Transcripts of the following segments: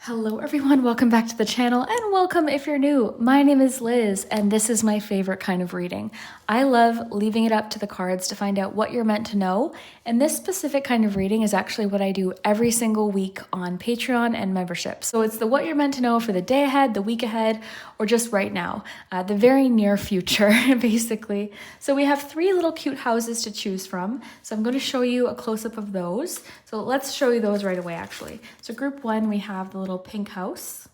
Hello everyone, welcome back to the channel and welcome if you're new. My name is Liz and this is my favorite kind of reading. I love leaving it up to the cards to find out what you're meant to know, and this specific kind of reading is actually what I do every single week on Patreon and membership. So it's the what you're meant to know for the day ahead, the week ahead, or just right now, the very near future basically. So we have 3 little cute houses to choose from. So I'm going to show you a close-up of those. So let's show you those right away actually. So group 1, we have the little pink house.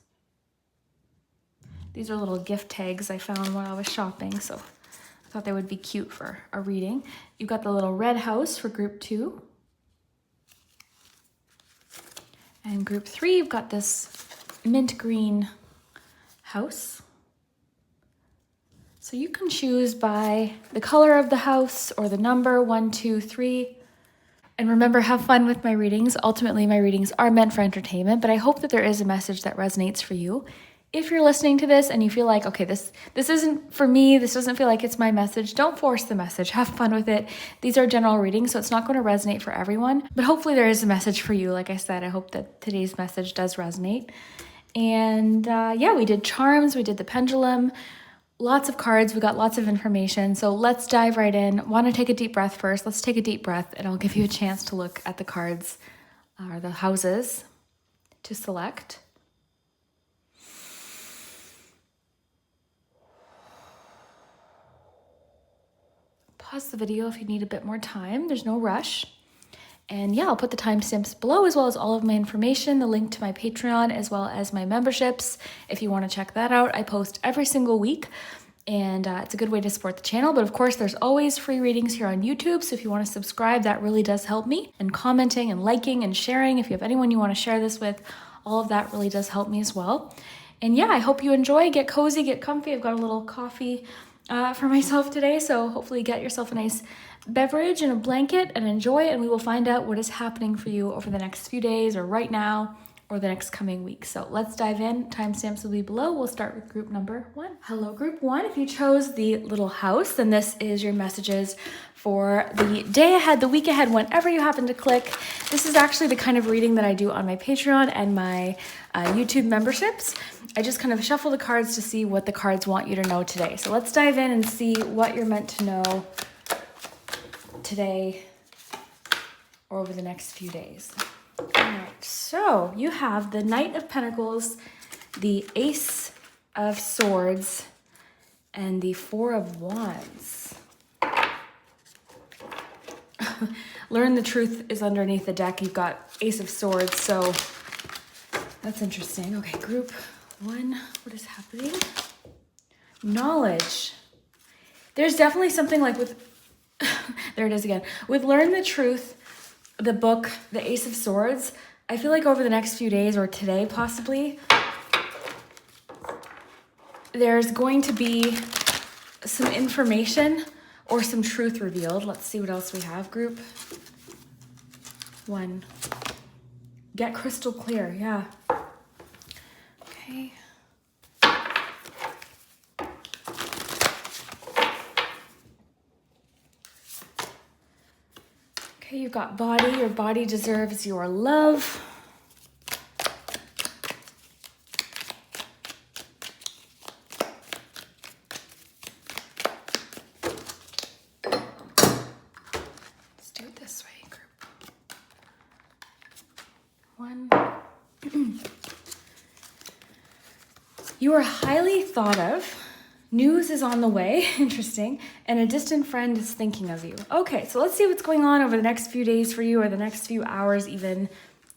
These are little gift tags I found while I was shopping, so I thought they would be cute for a reading. You've got the little red house for group 2. And group 3, you've got this mint green house. So you can choose by the color of the house or the number 1, 2, 3. And remember, have fun with my readings. Ultimately, my readings are meant for entertainment, but I hope that there is a message that resonates for you. If you're listening to this and you feel like, okay, this isn't for me, this doesn't feel like it's my message, don't force the message. Have fun with it. These are general readings, so it's not going to resonate for everyone, but hopefully there is a message for you. Like I said, I hope that today's message does resonate. And yeah, we did charms, we did the pendulum, lots of cards, we got lots of information. So let's dive right in. Want to take a deep breath first? Let's take a deep breath and I'll give you a chance to look at the cards or the houses to select. Pause the video if you need a bit more time. There's no rush. And yeah, I'll put the timestamps below as well as all of my information, the link to my Patreon, as well as my memberships. If you want to check that out, I post every single week and it's a good way to support the channel. But of course, there's always free readings here on YouTube. So if you want to subscribe, that really does help me. And commenting and liking and sharing, if you have anyone you want to share this with, all of that really does help me as well. And yeah, I hope you enjoy. Get cozy, get comfy. I've got a little coffee for myself today. So hopefully get yourself a nice beverage and a blanket and enjoy, and we will find out what is happening for you over the next few days or right now or the next coming week. So let's dive in. Timestamps will be below. We'll start with group number 1. Hello, group 1. If you chose the little house, then this is your messages for the day ahead, the week ahead, whenever you happen to click. This is actually the kind of reading that I do on my Patreon and my YouTube memberships. I just kind of shuffle the cards to see what the cards want you to know today. So let's dive in and see what you're meant to know today or over the next few days. All right, so you have the Knight of Pentacles, the Ace of Swords, and the Four of Wands. Learn the truth is underneath the deck. You've got Ace of Swords, so that's interesting. Okay, group 1, what is happening? Knowledge. There's definitely something like with there it is again. With Learn the Truth, the book, the Ace of Swords, I feel like over the next few days or today possibly, there's going to be some information or some truth revealed. Let's see what else we have. Group 1. Get crystal clear. Yeah. Okay. Okay, you've got body. Your body deserves your love. Let's do it this way, group 1. You are highly thought of. News is on the way, interesting, and a distant friend is thinking of you. Okay, so let's see what's going on over the next few days for you, or the next few hours even,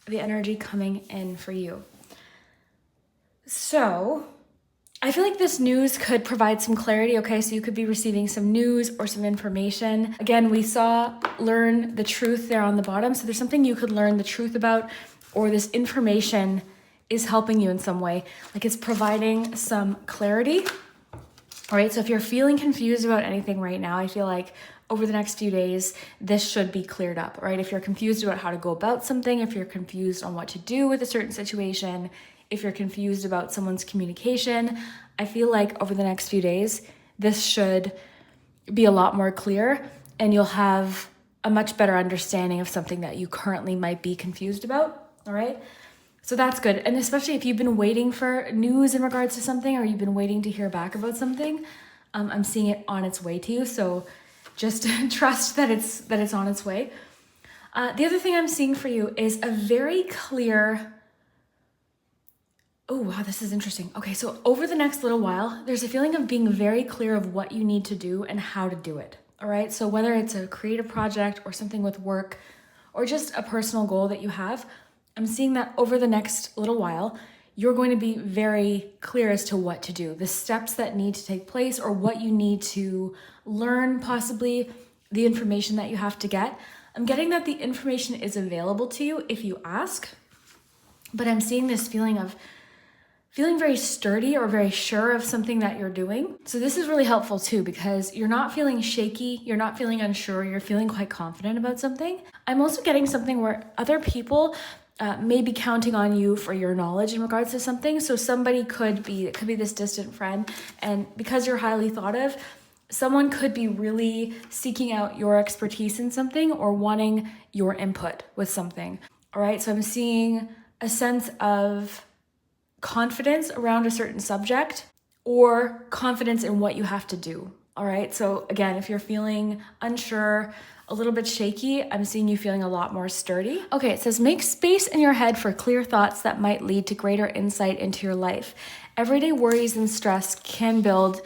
the energy coming in for you. So, I feel like this news could provide some clarity, okay? So you could be receiving some news or some information. Again, we saw learn the truth there on the bottom, so there's something you could learn the truth about, or this information is helping you in some way, like it's providing some clarity. All right, so if you're feeling confused about anything right now, I feel like over the next few days, this should be cleared up, right? If you're confused about how to go about something, if you're confused on what to do with a certain situation, if you're confused about someone's communication, I feel like over the next few days, this should be a lot more clear and you'll have a much better understanding of something that you currently might be confused about, all right? So that's good. And especially if you've been waiting for news in regards to something, or you've been waiting to hear back about something, I'm seeing it on its way to you. So just trust that it's on its way. The other thing I'm seeing for you is a very clear, oh wow, this is interesting. Okay, so over the next little while, there's a feeling of being very clear of what you need to do and how to do it. All right, so whether it's a creative project or something with work or just a personal goal that you have, I'm seeing that over the next little while, you're going to be very clear as to what to do, the steps that need to take place, or what you need to learn, possibly the information that you have to get. I'm getting that the information is available to you if you ask, but I'm seeing this feeling of feeling very sturdy or very sure of something that you're doing. So this is really helpful too, because you're not feeling shaky, you're not feeling unsure, you're feeling quite confident about something. I'm also getting something where other people may be counting on you for your knowledge in regards to something. So somebody could be this distant friend, and because you're highly thought of, someone could be really seeking out your expertise in something or wanting your input with something. All right, so I'm seeing a sense of confidence around a certain subject or confidence in what you have to do. All right, so again, if you're feeling unsure, a little bit shaky, I'm seeing you feeling a lot more sturdy. Okay, it says make space in your head for clear thoughts that might lead to greater insight into your life. Everyday worries and stress can blind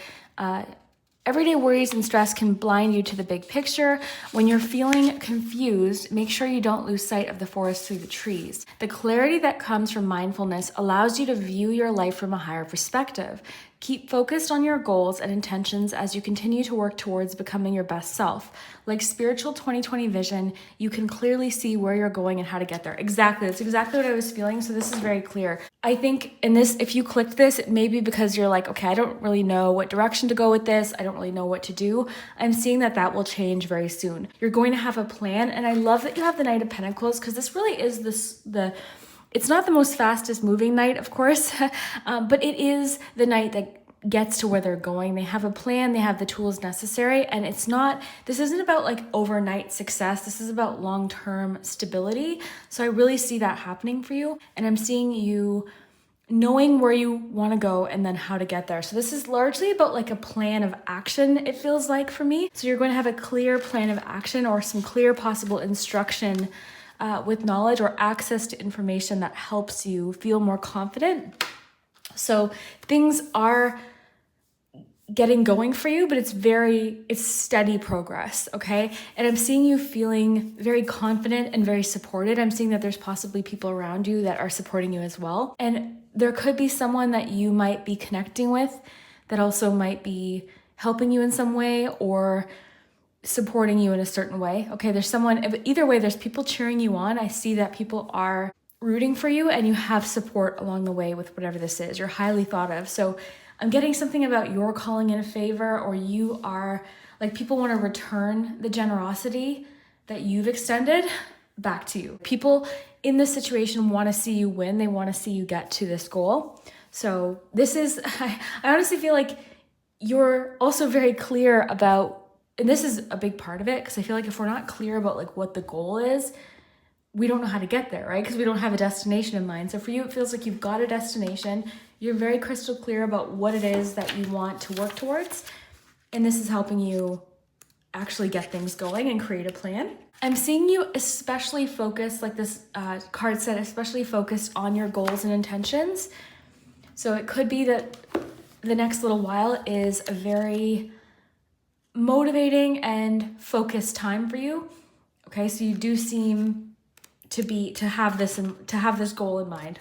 you to the big picture. When you're feeling confused, make sure you don't lose sight of the forest through the trees. The clarity that comes from mindfulness allows you to view your life from a higher perspective. Keep focused on your goals and intentions as you continue to work towards becoming your best self. Like spiritual 2020 vision, you can clearly see where you're going and how to get there. Exactly. That's exactly what I was feeling. So this is very clear. I think in this, if you clicked this, it may be because you're like, okay, I don't really know what direction to go with this. I don't really know what to do. I'm seeing that will change very soon. You're going to have a plan. And I love that you have the Knight of Pentacles, because this really is it's not the most fastest moving knight, of course, but it is the knight that gets to where they're going. They have a plan, they have the tools necessary, and this isn't about like overnight success. This is about long-term stability. So I really see that happening for you, and I'm seeing you knowing where you want to go and then how to get there. So this is largely about like a plan of action, it feels like for me. So you're going to have a clear plan of action or some clear possible instruction with knowledge or access to information that helps you feel more confident. So things are getting going for you, but it's steady progress, okay? And I'm seeing you feeling very confident and very supported. I'm seeing that there's possibly people around you that are supporting you as well. And there could be someone that you might be connecting with that also might be helping you in some way or supporting you in a certain way. Okay, there's someone, either way, there's people cheering you on. I see that people are rooting for you and you have support along the way with whatever this is. You're highly thought of. So I'm getting something about you're calling in a favor, or you are like, people want to return the generosity that you've extended back to you. People in this situation want to see you win. They want to see you get to this goal. So this is, I honestly feel like you're also very clear about, and this is a big part of it, because I feel like if we're not clear about like what the goal is, we don't know how to get there, right? Because we don't have a destination in mind. So for you, it feels like you've got a destination. You're very crystal clear about what it is that you want to work towards. And this is helping you actually get things going and create a plan. I'm seeing you especially focused, like this card said, especially focused on your goals and intentions. So it could be that the next little while is a very motivating and focused time for you. Okay, so you do seem to have this goal in mind.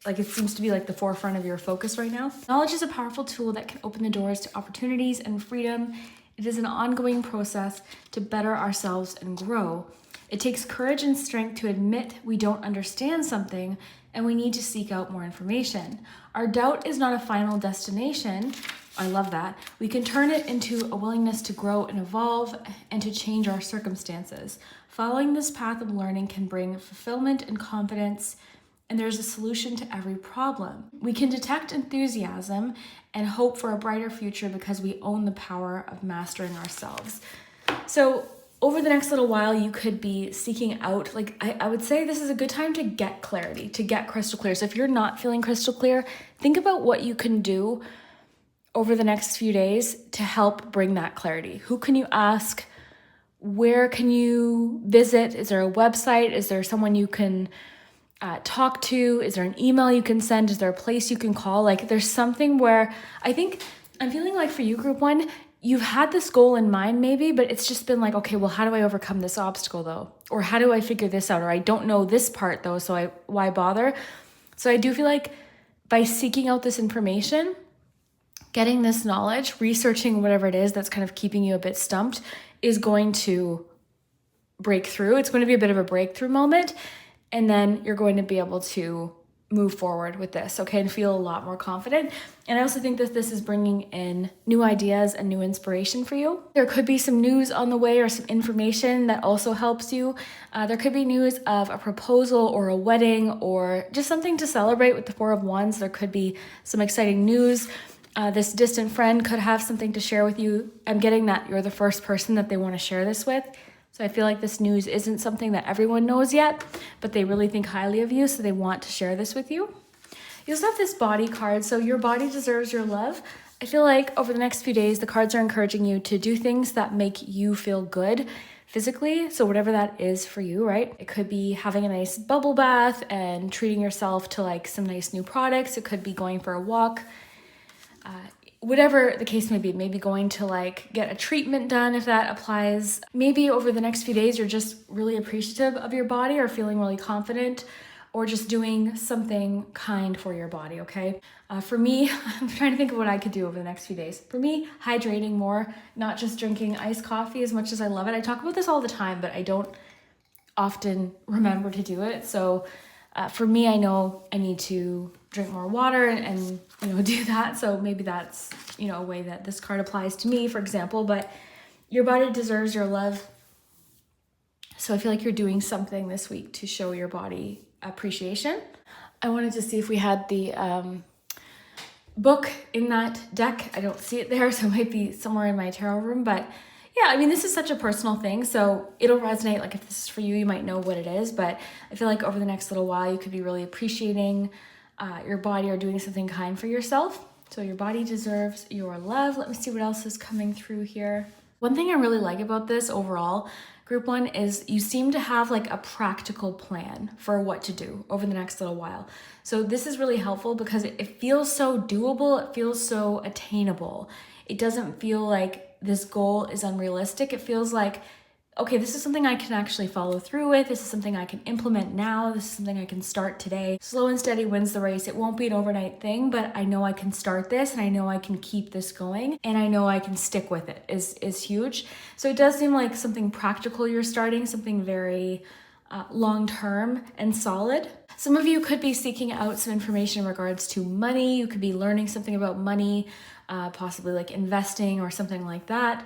Like it seems to be like the forefront of your focus right now. Knowledge is a powerful tool that can open the doors to opportunities and freedom. It is an ongoing process to better ourselves and grow. It takes courage and strength to admit we don't understand something and we need to seek out more information. Our doubt is not a final destination. I love that. We can turn it into a willingness to grow and evolve and to change our circumstances. Following this path of learning can bring fulfillment and confidence, and there's a solution to every problem. We can detect enthusiasm and hope for a brighter future because we own the power of mastering ourselves. So over the next little while, you could be seeking out, like I would say this is a good time to get clarity, to get crystal clear. So if you're not feeling crystal clear, think about what you can do over the next few days to help bring that clarity. Who can you ask? Where can you visit? Is there a website? Is there someone you can talk to? Is there an email you can send? Is there a place you can call? Like there's something where I think I'm feeling like for you, group one, you've had this goal in mind maybe, but it's just been like, okay, well, how do I overcome this obstacle though? Or how do I figure this out? Or I don't know this part though, so why bother? So I do feel like by seeking out this information, getting this knowledge, researching whatever it is that's kind of keeping you a bit stumped is going to break through. It's going to be a bit of a breakthrough moment. And then you're going to be able to move forward with this, okay, and feel a lot more confident. And I also think that this is bringing in new ideas and new inspiration for you. There could be some news on the way or some information that also helps you. There could be news of a proposal or a wedding or just something to celebrate with the Four of Wands. There could be some exciting news. This distant friend could have something to share with you. I'm getting that you're the first person that they want to share this with. So I feel like this news isn't something that everyone knows yet, but they really think highly of you, so they want to share this with you. You also have this body card, so your body deserves your love. I feel like over the next few days, the cards are encouraging you to do things that make you feel good physically. So whatever that is for you, right? It could be having a nice bubble bath and treating yourself to like some nice new products. It could be going for a walk. Whatever the case may be, maybe going to like get a treatment done if that applies. Maybe over the next few days, you're just really appreciative of your body or feeling really confident or just doing something kind for your body, okay? For me, I'm trying to think of what I could do over the next few days. For me, hydrating more, not just drinking iced coffee as much as I love it. I talk about this all the time, but I don't often remember to do it. So for me, I know I need to drink more water and do that. So maybe that's, a way that this card applies to me, for example, but your body deserves your love. So I feel like you're doing something this week to show your body appreciation. I wanted to see if we had the book in that deck. I don't see it there, so it might be somewhere in my tarot room, but yeah, I mean, this is such a personal thing, so it'll resonate. Like if this is for you, you might know what it is, but I feel like over the next little while, you could be really appreciating your body or doing something kind for yourself. So your body deserves your love. Let me see what else is coming through here. One thing I really like about this overall, group one, is you seem to have like a practical plan for what to do over the next little while. So this is really helpful because it feels so doable. It feels so attainable. It doesn't feel like this goal is unrealistic. It feels like, okay, this is something I can actually follow through with. This is something I can implement now. This is something I can start today. Slow and steady wins the race. It won't be an overnight thing, but I know I can start this and I know I can keep this going and I know I can stick with it is huge. So it does seem like something practical you're starting, something very long-term and solid. Some of you could be seeking out some information in regards to money. You could be learning something about money, possibly like investing or something like that.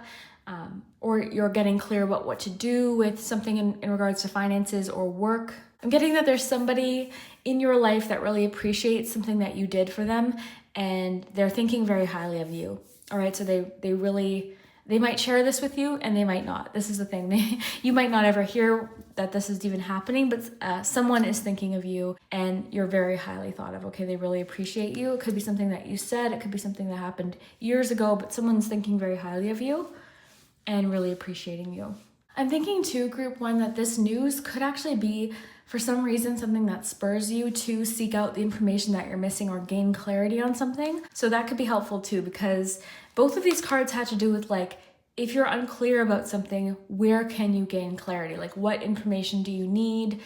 Or you're getting clear about what to do with something in regards to finances or work. I'm getting that there's somebody in your life that really appreciates something that you did for them and they're thinking very highly of you. All right, so they might share this with you and they might not. This is the thing. You might not ever hear that this is even happening, but someone is thinking of you and you're very highly thought of. Okay, they really appreciate you. It could be something that you said. It could be something that happened years ago, but someone's thinking very highly of you and really appreciating you. I'm thinking too, group one, that this news could actually be, for some reason, something that spurs you to seek out the information that you're missing or gain clarity on something. So that could be helpful too, because both of these cards had to do with like, if you're unclear about something, where can you gain clarity? Like what information do you need?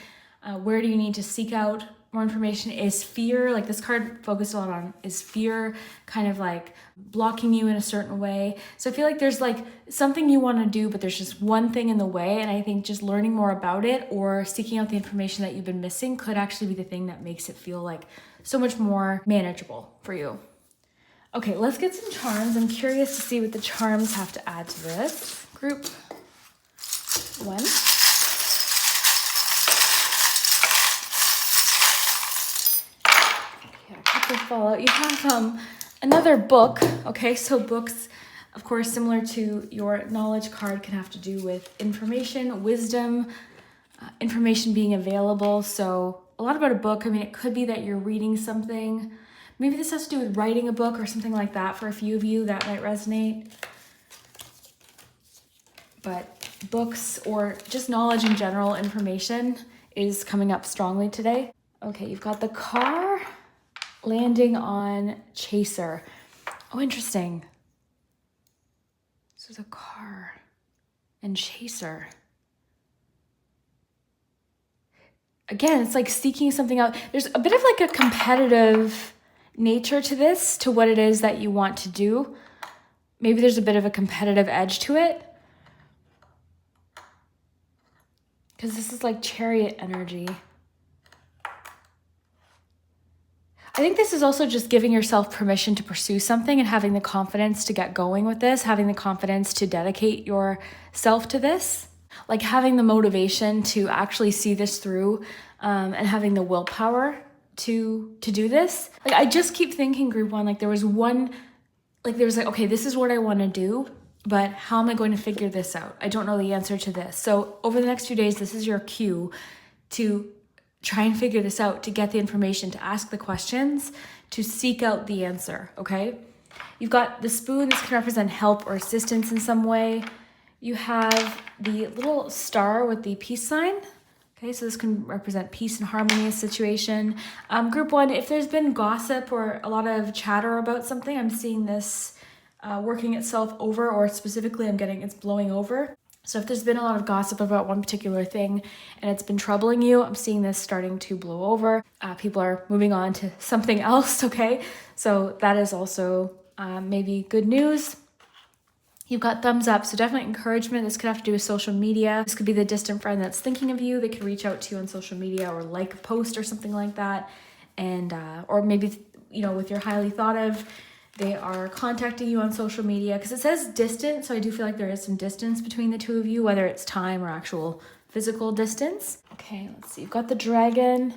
Where do you need to seek out more information? Is fear, like this card focused a lot on, is fear kind of like blocking you in a certain way? So I feel like there's like something you want to do, but there's just one thing in the way. And I think just learning more about it or seeking out the information that you've been missing could actually be the thing that makes it feel like so much more manageable for you. Okay, let's get some charms. I'm curious to see what the charms have to add to this. Group one. Yeah, quick follow. You have another book. Okay, so books Of course, similar to your knowledge card, can have to do with information, wisdom, information being available. So a lot about a book. I mean, it could be that you're reading something. Maybe this has to do with writing a book or something like that for a few of you. That might resonate. But books or just knowledge in general, information is coming up strongly today. Okay, you've got the car landing on Chaser. Oh, interesting. So the car and Chaser. Again, it's like seeking something out. There's a bit of like a competitive nature to this, to what it is that you want to do. Maybe there's a bit of a competitive edge to it. Because this is like Chariot energy. I think this is also just giving yourself permission to pursue something and having the confidence to get going with this, having the confidence to dedicate yourself to this, like having the motivation to actually see this through, and having the willpower to do this. Like I just keep thinking, group one, like there was okay, this is what I want to do, but how am I going to figure this out? I don't know the answer to this. So over the next few days, this is your cue to try and figure this out, to get the information, to ask the questions, to seek out the answer, okay? You've got the spoon. This can represent help or assistance in some way. You have the little star with the peace sign. Okay, so this can represent peace and harmony in a situation. Group one, if there's been gossip or a lot of chatter about something, I'm seeing this working itself over, or specifically I'm getting it's blowing over. So if there's been a lot of gossip about one particular thing and it's been troubling you, I'm seeing this starting to blow over. People are moving on to something else, okay? So that is also maybe good news. You've got thumbs up, so definitely encouragement. This could have to do with social media. This could be the distant friend that's thinking of you. They could reach out to you on social media or like a post or something like that. And, or maybe, you know, with your highly thought of, they are contacting you on social media, because it says distant. So I do feel like there is some distance between the two of you, whether it's time or actual physical distance. Okay, let's see. You've got the dragon.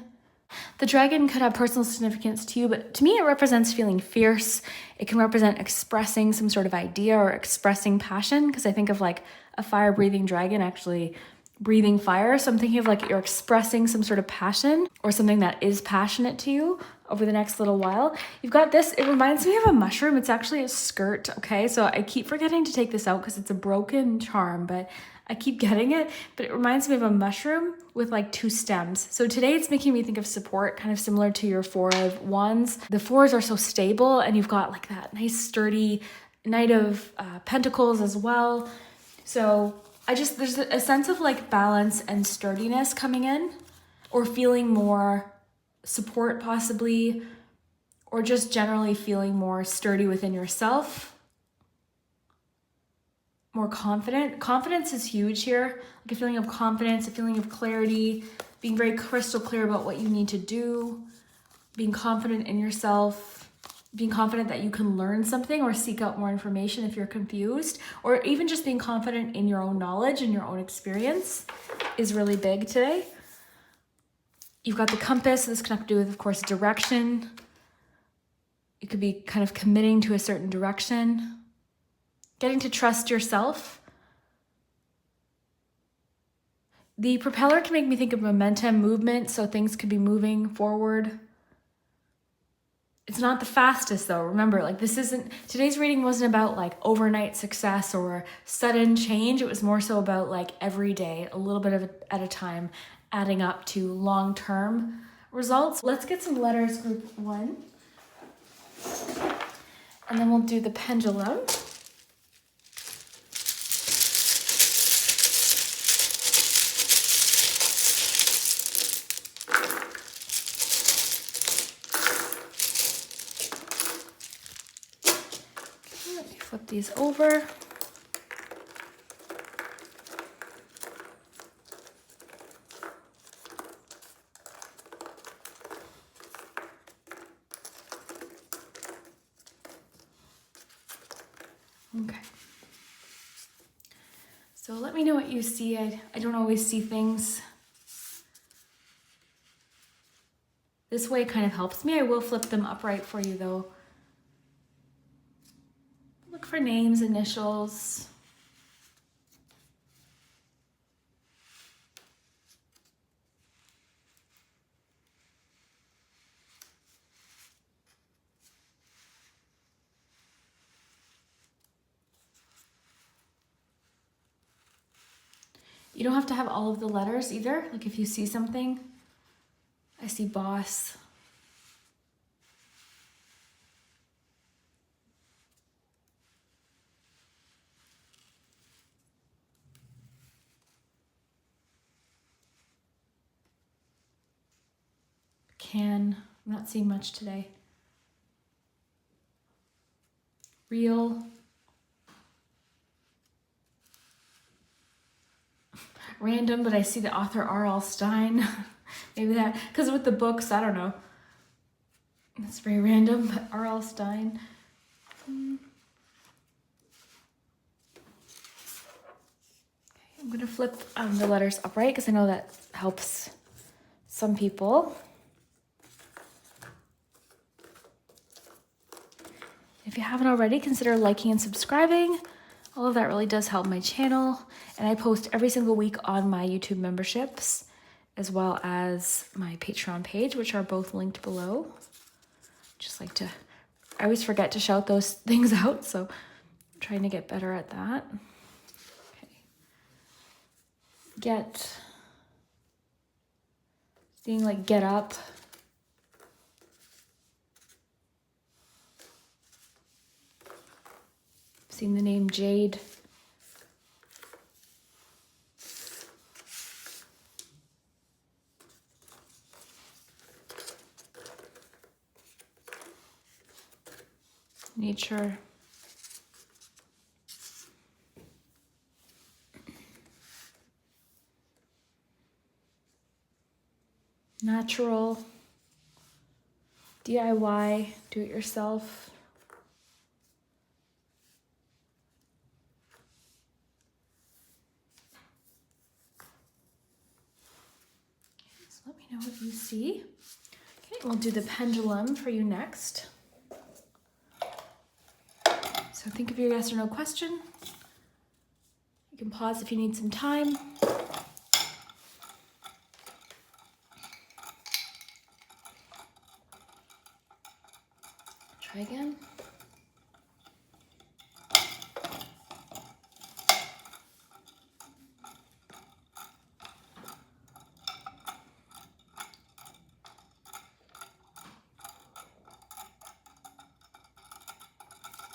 The dragon could have personal significance to you, but to me it represents feeling fierce. It can represent expressing some sort of idea or expressing passion, because I think of like a fire-breathing dragon actually breathing fire. So I'm thinking of like you're expressing some sort of passion or something that is passionate to you over the next little while. You've got this, it reminds me of a mushroom. It's actually a skirt, okay? So I keep forgetting to take this out because it's a broken charm, but I keep getting it. But it reminds me of a mushroom with like two stems. So today it's making me think of support, kind of similar to your Four of Wands. The fours are so stable, and you've got like that nice sturdy Knight of Pentacles as well. So there's a sense of like balance and sturdiness coming in, or feeling more support possibly, or just generally feeling more sturdy within yourself, more confident. Confidence is huge here, like a feeling of confidence, a feeling of clarity, being very crystal clear about what you need to do, being confident in yourself, being confident that you can learn something or seek out more information if you're confused, or even just being confident in your own knowledge and your own experience is really big today. You've got the compass. This can have to do with, of course, direction. It could be kind of committing to a certain direction, getting to trust yourself. The propeller can make me think of momentum, movement, so things could be moving forward. It's not the fastest though. Remember, like today's reading wasn't about like overnight success or sudden change. It was more so about like every day, a little bit at a time, adding up to long-term results. Let's get some letters, group one. And then we'll do the pendulum. Flip these over. Okay. So let me know what you see. I don't always see things this way. It kind of helps me. I will flip them upright for you though. Look for names, initials. You don't have to have all of the letters either. Like if you see something, I see boss. I'm not seeing much today. Real. Random, but I see the author R.L. Stein. Maybe that, because with the books, I don't know. It's very random, but R.L. Stein. Okay, I'm going to flip the letters upright because I know that helps some people. If you haven't already, consider liking and subscribing. All of that really does help my channel. And I post every single week on my YouTube memberships, as well as my Patreon page, which are both linked below. Just like to, I always forget to shout those things out, so I'm trying to get better at that. Okay. Seeing like get up. Seeing the name Jade. Nature. Natural. DIY, do it yourself. Let me know what you see. Okay, we'll do the pendulum for you next. So think of your yes or no question. You can pause if you need some time. Try again.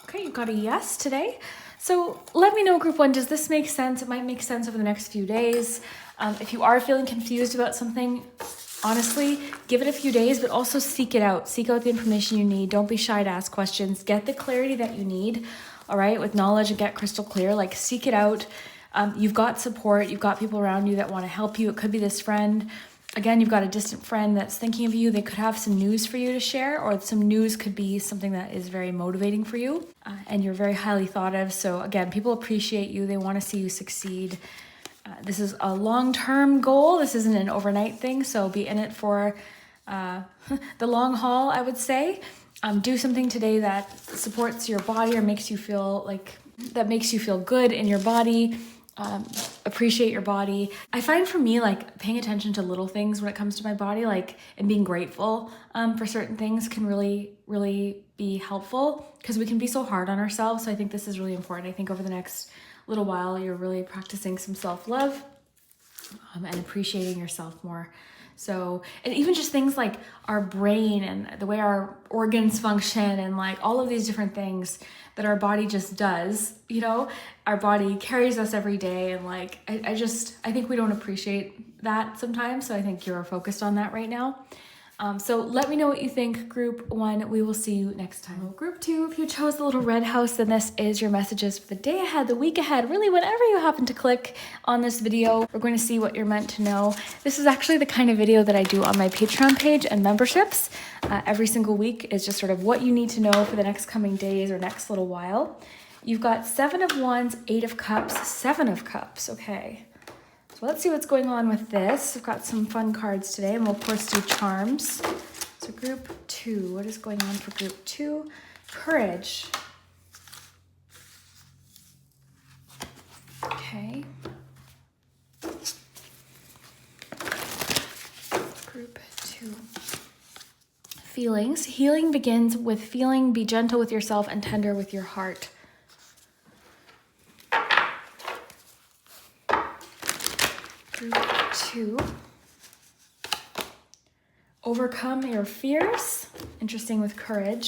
Okay, you got a yes today. So let me know, group one, does this make sense? It might make sense over the next few days. If you are feeling confused about something, honestly, give it a few days, but also seek it out. Seek out the information you need. Don't be shy to ask questions. Get the clarity that you need, all right, with knowledge, and get crystal clear. Like, seek it out. You've got support. You've got people around you that want to help you. It could be this friend. Again, you've got a distant friend that's thinking of you. They could have some news for you to share, or some news could be something that is very motivating for you, and you're very highly thought of. So again, people appreciate you. They want to see you succeed. This is a long-term goal. This isn't an overnight thing, so be in it for the long haul, I would say. Do something today that supports your body or makes you feel good in your body. Appreciate your body. I find for me, like, paying attention to little things when it comes to my body, like, and being grateful for certain things can really, really be helpful, because we can be so hard on ourselves. So I think this is really important. I think over the next little while, you're really practicing some self-love and appreciating yourself more. So, and even just things like our brain and the way our organs function, and like all of these different things that our body just does, you know, our body carries us every day. And like, I think we don't appreciate that sometimes. So I think you're focused on that right now. So let me know what you think, group one. We will see you next time. Well, group two, if you chose the little red house, then this is your messages for the day ahead, the week ahead, really whenever you happen to click on this video. We're going to see what you're meant to know. This is actually the kind of video that I do on my Patreon page and memberships. Every single week is just sort of what you need to know for the next coming days or next little while. You've got 7 of Wands, 8 of Cups, 7 of Cups. Okay. So let's see what's going on with this. We've got some fun cards today, and we'll of course do charms. So group 2, what is going on for group 2? Courage. Okay. Group 2. Feelings. Healing begins with feeling. Be gentle with yourself and tender with your heart. Group 2. Overcome your fears. Interesting with courage.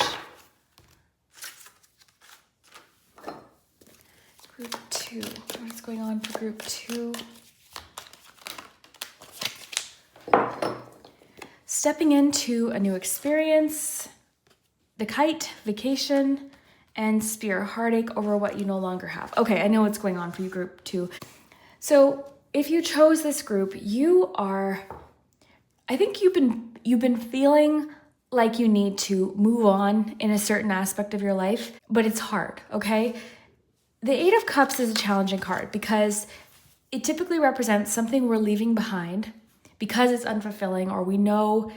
Group 2. What's going on for group 2? Stepping into a new experience. The kite, vacation, and spear, heartache over what you no longer have. Okay, I know what's going on for you, group 2. So if you chose this group, I think you've been feeling like you need to move on in a certain aspect of your life, but it's hard, okay? The 8 of Cups is a challenging card because it typically represents something we're leaving behind because it's unfulfilling, or we know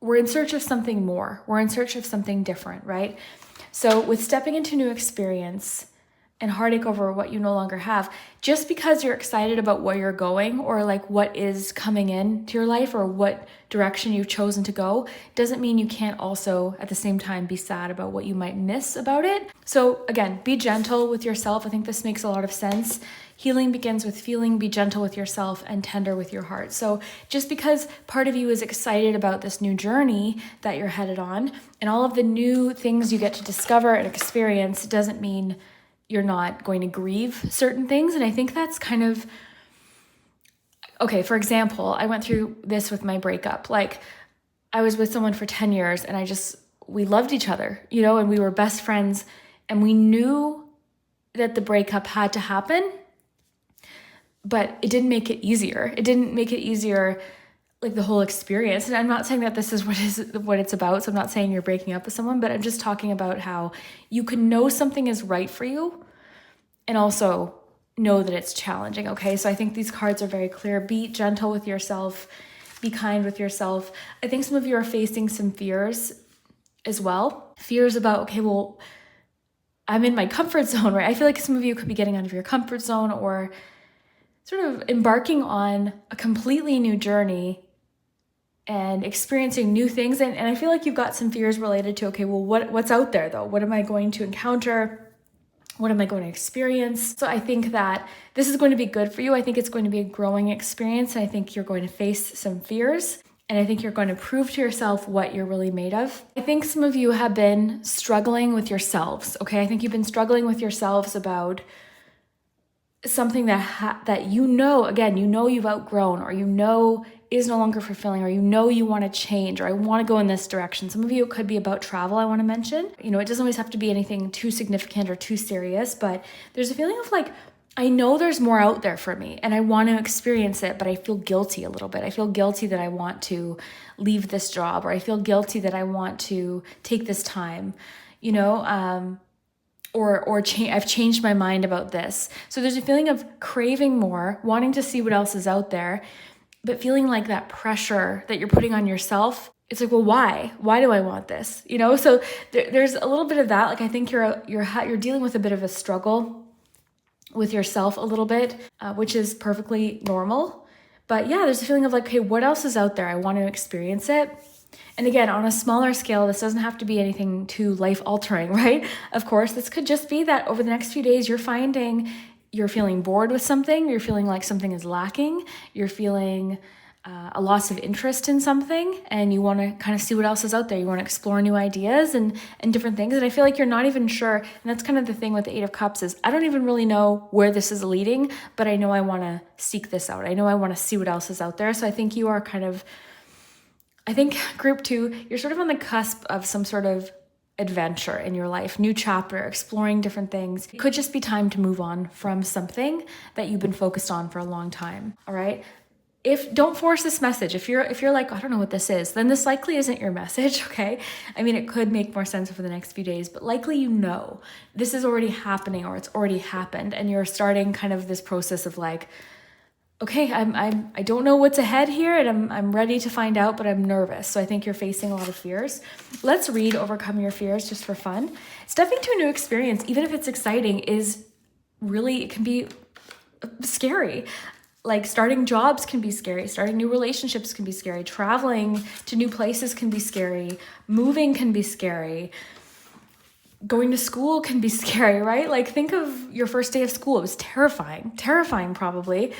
we're in search of something more. We're in search of something different, right? So with stepping into new experience and heartache over what you no longer have, just because you're excited about where you're going or like what is coming into your life or what direction you've chosen to go, doesn't mean you can't also at the same time be sad about what you might miss about it. So again, be gentle with yourself. I think this makes a lot of sense. Healing begins with feeling. Be gentle with yourself and tender with your heart. So just because part of you is excited about this new journey that you're headed on and all of the new things you get to discover and experience doesn't mean you're not going to grieve certain things. And I think that's kind of, okay, for example, I went through this with my breakup. Like, I was with someone for 10 years and we loved each other, and we were best friends, and we knew that the breakup had to happen, but it didn't make it easier. It didn't make it easier, like the whole experience. And I'm not saying that this is what it's about. So I'm not saying you're breaking up with someone, but I'm just talking about how you can know something is right for you and also know that it's challenging. Okay. So I think these cards are very clear. Be gentle with yourself, be kind with yourself. I think some of you are facing some fears as well. Fears about, okay, well, I'm in my comfort zone, right? I feel like some of you could be getting out of your comfort zone or sort of embarking on a completely new journey and experiencing new things. And I feel like you've got some fears related to, okay, well, what's out there though? What am I going to encounter? What am I going to experience? So I think that this is going to be good for you. I think it's going to be a growing experience. And I think you're going to face some fears. And I think you're going to prove to yourself what you're really made of. I think some of you have been struggling with yourselves, okay? I think you've been struggling with yourselves about something that again, you've outgrown, or is no longer fulfilling, or you want to change, or I want to go in this direction. Some of you, it could be about travel, I want to mention. It doesn't always have to be anything too significant or too serious, but there's a feeling of like, I know there's more out there for me and I want to experience it, but I feel guilty a little bit. I feel guilty that I want to leave this job, or I feel guilty that I want to take this time, I've changed my mind about this. So there's a feeling of craving more, wanting to see what else is out there, but feeling like that pressure that you're putting on yourself. It's like, well, why? Why do I want this? So there's a little bit of that. Like, I think you're dealing with a bit of a struggle with yourself a little bit, which is perfectly normal. But yeah, there's a feeling of like, okay, what else is out there? I want to experience it. And again, on a smaller scale, this doesn't have to be anything too life-altering, right? Of course, this could just be that over the next few days, you're feeling bored with something, you're feeling like something is lacking, you're feeling a loss of interest in something, and you want to kind of see what else is out there. You want to explore new ideas and different things. And I feel like you're not even sure, and that's kind of the thing with the 8 of Cups is, I don't even really know where this is leading, but I know I want to seek this out. I know I want to see what else is out there. So I think you are I think group 2, you're sort of on the cusp of some sort of adventure in your life, new chapter, exploring different things. It could just be time to move on from something that you've been focused on for a long time. All right. Don't force this message. If you're like, I don't know what this is, then this likely isn't your message. Okay. I mean, it could make more sense for the next few days, but likely, this is already happening, or it's already happened. And you're starting kind of this process of like, okay, I don't know what's ahead here, and I'm ready to find out, but I'm nervous. So I think you're facing a lot of fears. Let's read Overcome Your Fears just for fun. Stepping to a new experience, even if it's exciting, it can be scary. Like starting jobs can be scary. Starting new relationships can be scary. Traveling to new places can be scary. Moving can be scary. Going to school can be scary, right? Like think of your first day of school. It was terrifying probably.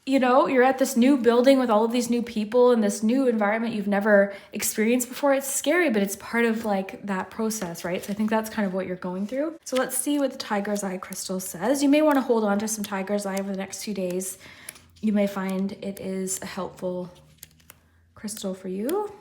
You know, you're at this new building with all of these new people and this new environment you've never experienced before. It's scary, but it's part of like that process, right? So I think that's kind of what you're going through. So let's see what the Tiger's Eye crystal says. You may want to hold on to some Tiger's Eye over the next few days. You may find it is a helpful crystal for you.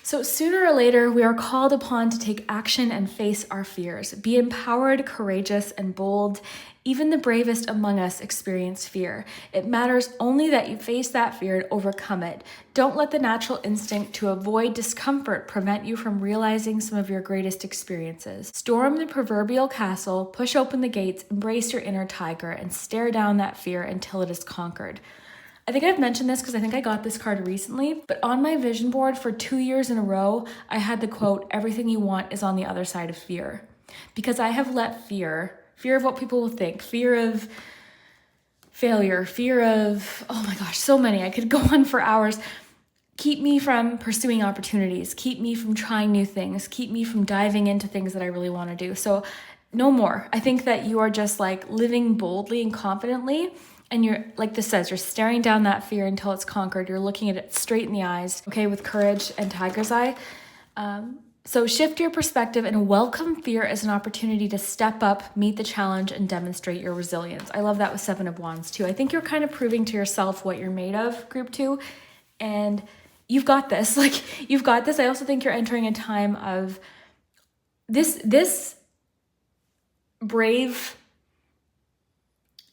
So sooner or later, we are called upon to take action and face our fears. Be empowered, courageous, and bold. Even the bravest among us experience fear. It matters only that you face that fear and overcome it. Don't let the natural instinct to avoid discomfort prevent you from realizing some of your greatest experiences. Storm the proverbial castle, push open the gates, embrace your inner tiger, and stare down that fear until it is conquered. I think I've mentioned this because I think I got this card recently, but on my vision board for 2 years in a row, I had the quote, "Everything you want is on the other side of fear." Because I have let fear of what people will think, fear of failure, fear of, oh my gosh, so many, I could go on for hours, keep me from pursuing opportunities, keep me from trying new things, keep me from diving into things that I really want to do. So no more. I think that you are just like living boldly and confidently. And you're, like this says, you're staring down that fear until it's conquered. You're looking at it straight in the eyes, okay, with courage and Tiger's Eye. So shift your perspective and welcome fear as an opportunity to step up, meet the challenge, and demonstrate your resilience. I love that with Seven of Wands too. I think you're kind of proving to yourself what you're made of, group 2, and you've got this. Like, you've got this. I also think you're entering a time of this brave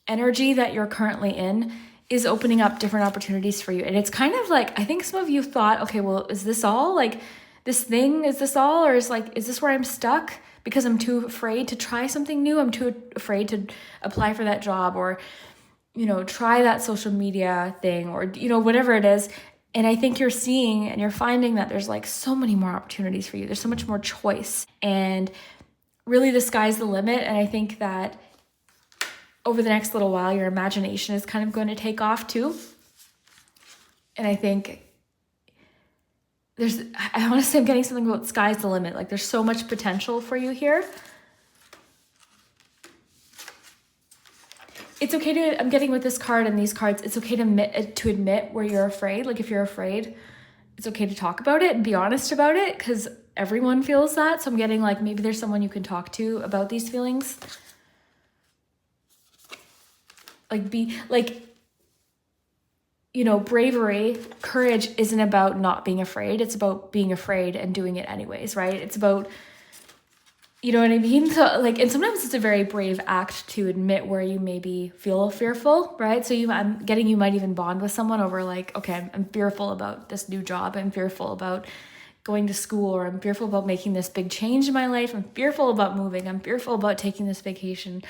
energy that you're currently in is opening up different opportunities for you. And it's kind of like, I think some of you thought, okay, well, is this all? Like this thing, is this all? Or is this where I'm stuck because I'm too afraid to try something new? I'm too afraid to apply for that job or, you know, try that social media thing or, you know, whatever it is. And I think you're seeing and you're finding that there's like so many more opportunities for you. There's so much more choice and really the sky's the limit. And I think that over the next little while, your imagination is kind of going to take off too. And I think I want to say I'm getting something about sky's the limit. Like there's so much potential for you here. It's okay I'm getting with this card and these cards, it's okay to admit where you're afraid. Like if you're afraid, it's okay to talk about it and be honest about it because everyone feels that. So I'm getting like, maybe there's someone you can talk to about these feelings. You know, bravery, courage isn't about not being afraid. It's about being afraid and doing it anyways, right? It's about, you know what I mean? So like, and sometimes it's a very brave act to admit where you maybe feel fearful, right? So I'm getting you might even bond with someone over like, okay, I'm fearful about this new job. I'm fearful about going to school, or I'm fearful about making this big change in my life. I'm fearful about moving. I'm fearful about taking this vacation,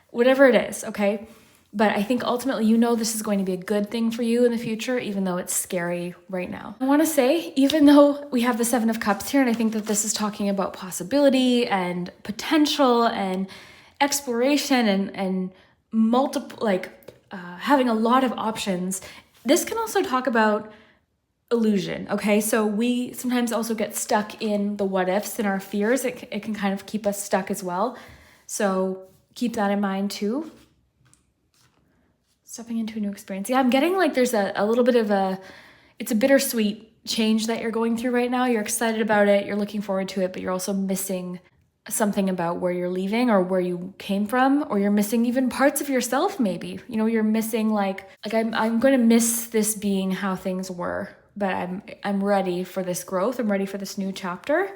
whatever it is, okay? But I think ultimately, you know, this is going to be a good thing for you in the future, even though it's scary right now. I want to say, even though we have the Seven of Cups here, and I think that this is talking about possibility and potential and exploration and multiple, having a lot of options, this can also talk about illusion, okay? So we sometimes also get stuck in the what ifs and our fears. It can kind of keep us stuck as well. So keep that in mind too. Stepping into a new experience. Yeah, I'm getting like there's a little bit of it's a bittersweet change that you're going through right now. You're excited about it. You're looking forward to it, but you're also missing something about where you're leaving or where you came from, or you're missing even parts of yourself maybe. You know, you're missing like I'm going to miss this being how things were, but I'm ready for this growth. I'm ready for this new chapter.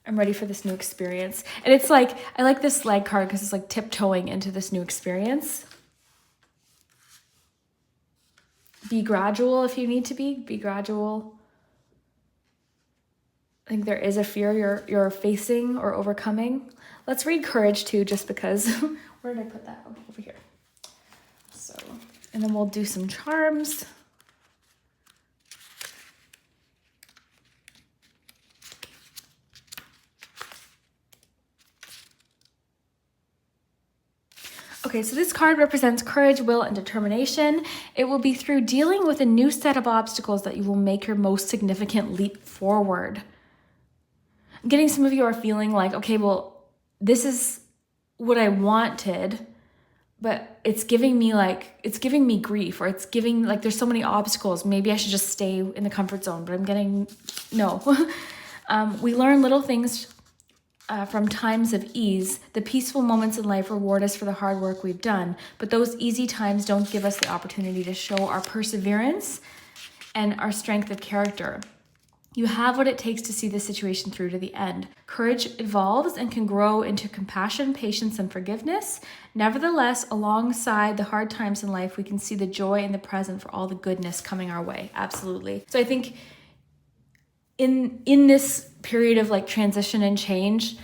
I'm ready for this new experience. And it's like, I like this leg card because it's like tiptoeing into this new experience. Be gradual if you need to be gradual. I think there is a fear you're facing or overcoming. Let's read courage too, just because. Where did I put that? Oh, over here. So, and then we'll do some charms. Okay, so this card represents courage, will, and determination. It will be through dealing with a new set of obstacles that you will make your most significant leap forward. I'm getting some of you are feeling like, okay, well, this is what I wanted, but it's giving me grief, or it's giving, like, there's so many obstacles. Maybe I should just stay in the comfort zone, but I'm getting, no. We learn little things from times of ease. The peaceful moments in life reward us for the hard work we've done, but those easy times don't give us the opportunity to show our perseverance and our strength of character. You have what it takes to see the situation through to the end. Courage evolves and can grow into compassion, patience, and forgiveness. Nevertheless, alongside the hard times in life, we can see the joy in the present for all the goodness coming our way. Absolutely. So I think in this period of like transition and change,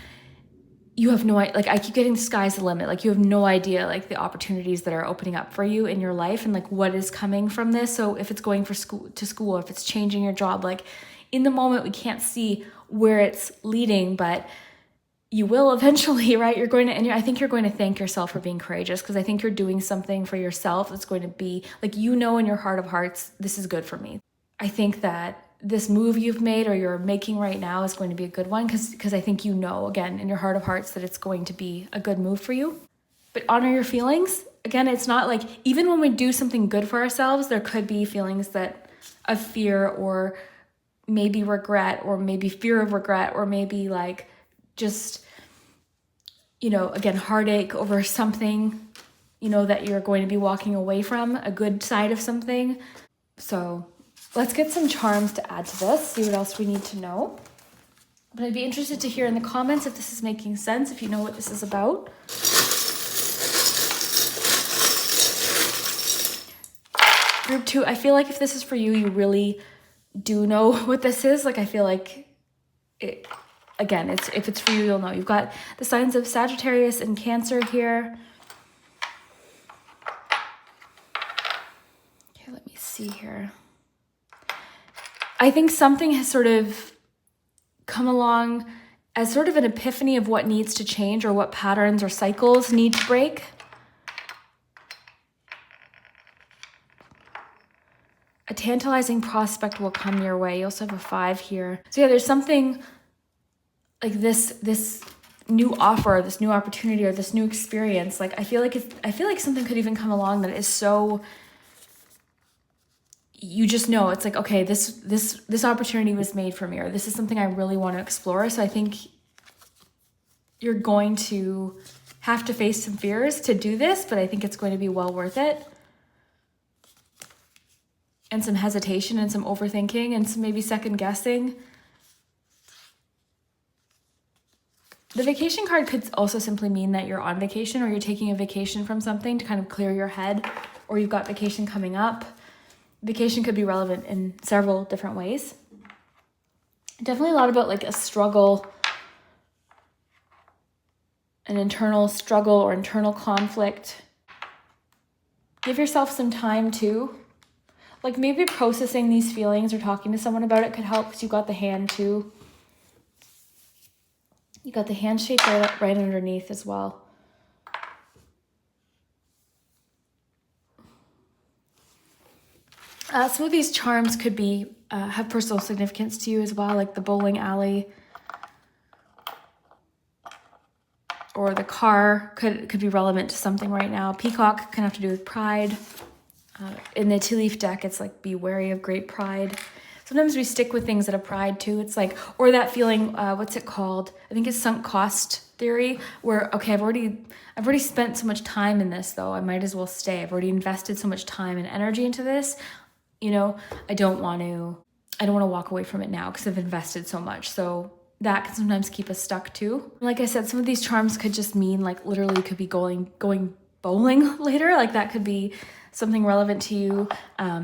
you have no idea, like I keep getting the sky's the limit. Like you have no idea like the opportunities that are opening up for you in your life and like what is coming from this. So if it's going to school, if it's changing your job, like in the moment we can't see where it's leading, but you will eventually, right? I think you're going to thank yourself for being courageous, because I think you're doing something for yourself that's going to be like, you know, in your heart of hearts, this is good for me. I think that this move you've made or you're making right now is going to be a good one, because I think you know, again, in your heart of hearts that it's going to be a good move for you. But honor your feelings. Again, it's not like, even when we do something good for ourselves, there could be feelings of fear, or maybe regret, or maybe fear of regret, or maybe like just, you know, again, heartache over something, you know, that you're going to be walking away from, a good side of something. So let's get some charms to add to this, see what else we need to know. But I'd be interested to hear in the comments if this is making sense, if you know what this is about. Group 2, I feel like if this is for you, you really do know what this is. Like I feel like it, again, if it's for you, you'll know. You've got the signs of Sagittarius and Cancer here. Okay, let me see here. I think something has sort of come along as sort of an epiphany of what needs to change, or what patterns or cycles need to break. A tantalizing prospect will come your way. You also have a 5 here. So yeah, there's something like this new offer, this new opportunity, or this new experience. Like I feel like something could even come along that is so, you just know, it's like, okay, this opportunity was made for me, or this is something I really want to explore. So I think you're going to have to face some fears to do this, but I think it's going to be well worth it. And some hesitation and some overthinking and some maybe second guessing. The vacation card could also simply mean that you're on vacation, or you're taking a vacation from something to kind of clear your head, or you've got vacation coming up. Vacation could be relevant in several different ways. Definitely a lot about like a struggle, an internal struggle or internal conflict. Give yourself some time too. Like maybe processing these feelings or talking to someone about it could help, because you got the hand too. You got the handshake right underneath as well. Some of these charms could be have personal significance to you as well, like the bowling alley, or the car could be relevant to something right now. Peacock can have to do with pride. In the tea leaf deck, it's like be wary of great pride. Sometimes we stick with things that have pride too. It's like, or that feeling, what's it called? I think it's sunk cost theory, where, okay, I've already spent so much time in this though, I might as well stay. I've already invested so much time and energy into this. You know, I don't want to walk away from it now because I've invested so much. So that can sometimes keep us stuck too. Like I said, some of these charms could just mean like literally could be going bowling later. Like that could be something relevant to you.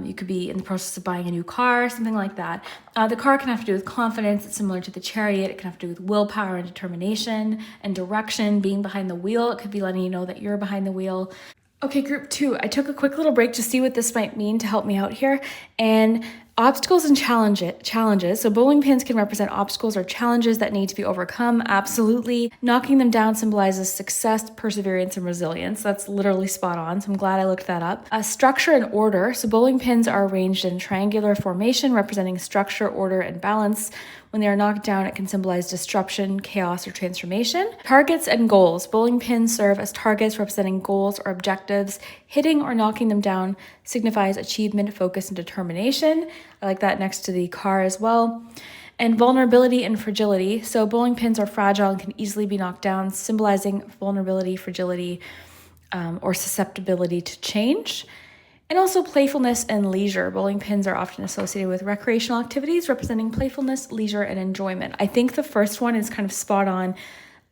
You could be in the process of buying a new car, something like that. The car can have to do with confidence. It's similar to the Chariot. It can have to do with willpower and determination and direction, being behind the wheel. It could be letting you know that you're behind the wheel. Okay, group 2, I took a quick little break to see what this might mean to help me out here. And Obstacles and challenges. So bowling pins can represent obstacles or challenges that need to be overcome. Absolutely. Knocking them down symbolizes success, perseverance, and resilience. That's literally spot on. So I'm glad I looked that up. Structure and order. So bowling pins are arranged in triangular formation, representing structure, order, and balance. When they are knocked down, it can symbolize disruption, chaos, or transformation. Targets and goals. Bowling pins serve as targets representing goals or objectives. Hitting or knocking them down signifies achievement, focus, and determination. I like that next to the car as well. And vulnerability and fragility. So bowling pins are fragile and can easily be knocked down, symbolizing vulnerability, fragility, or susceptibility to change. And also playfulness and leisure. Bowling pins are often associated with recreational activities representing playfulness, leisure, and enjoyment. I think the first one is kind of spot on,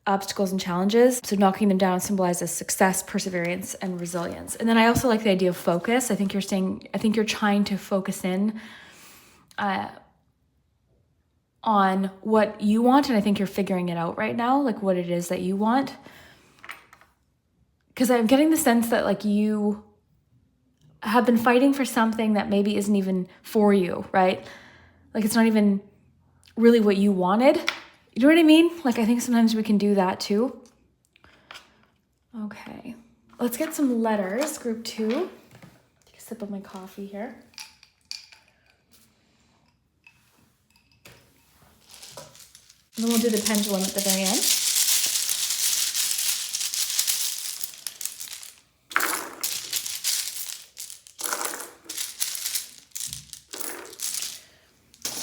obstacles and challenges. So knocking them down symbolizes success, perseverance, and resilience. And then I also like the idea of focus. I think you're trying to focus in on what you want, and I think you're figuring it out right now, like what it is that you want. Because I'm getting the sense that like you have been fighting for something that maybe isn't even for you, right? Like it's not even really what you wanted. You know what I mean? Like I think sometimes we can do that too. Okay, let's get some letters, group 2. Take a sip of my coffee here. And then we'll do the pendulum at the very end.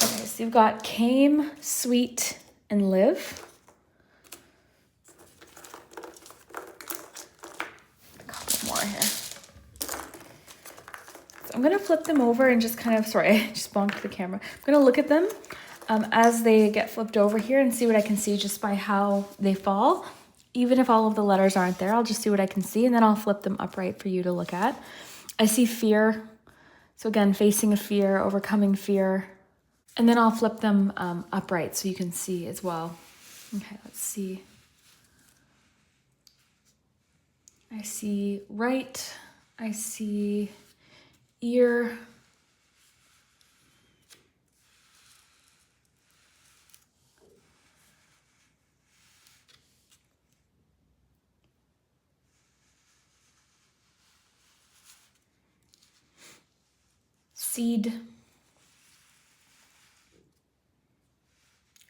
Okay, so you've got came, sweet, and live. A couple more here. So I'm going to flip them over and just kind of, sorry, I just bonked the camera. I'm going to look at them as they get flipped over here and see what I can see just by how they fall. Even if all of the letters aren't there, I'll just see what I can see and then I'll flip them upright for you to look at. I see fear. So again, facing a fear, overcoming fear. And then I'll flip them upright so you can see as well. Okay, let's see. I see right. I see ear. Seed.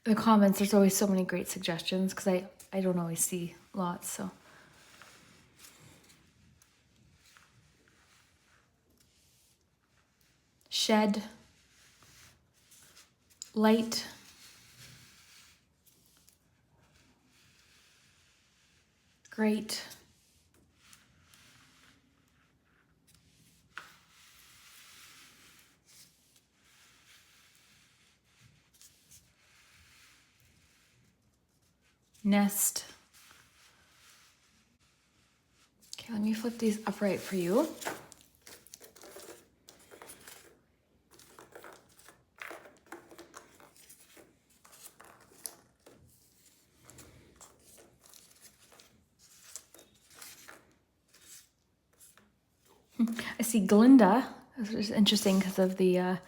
The comments, there's always so many great suggestions because I don't always see lots, so. Shed. Light. Great. Nest. Okay, let me flip these upright for you. I see Glinda, which is interesting because of the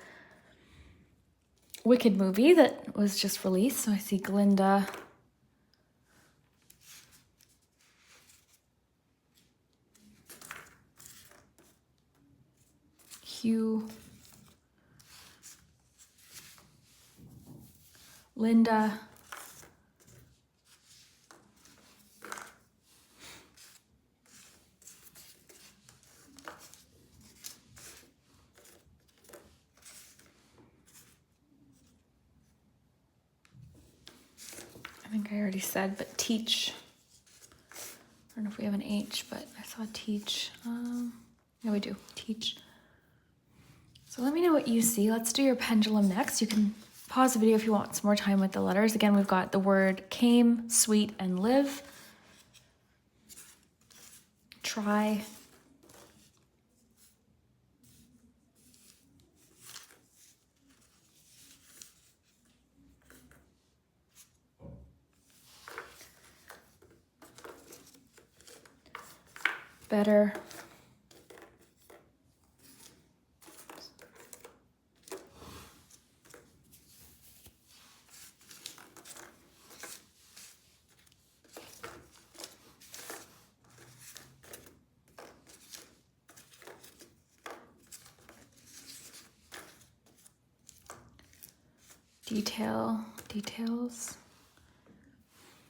Wicked movie that was just released. So I see Glinda. Hugh. Linda. I think I already said, but teach. I don't know if we have an H, but I saw teach. No, we do. Teach. So let me know what you see. Let's do your pendulum next. You can pause the video if you want some more time with the letters. Again, we've got the word came, sweet, and live. Try. Better. details.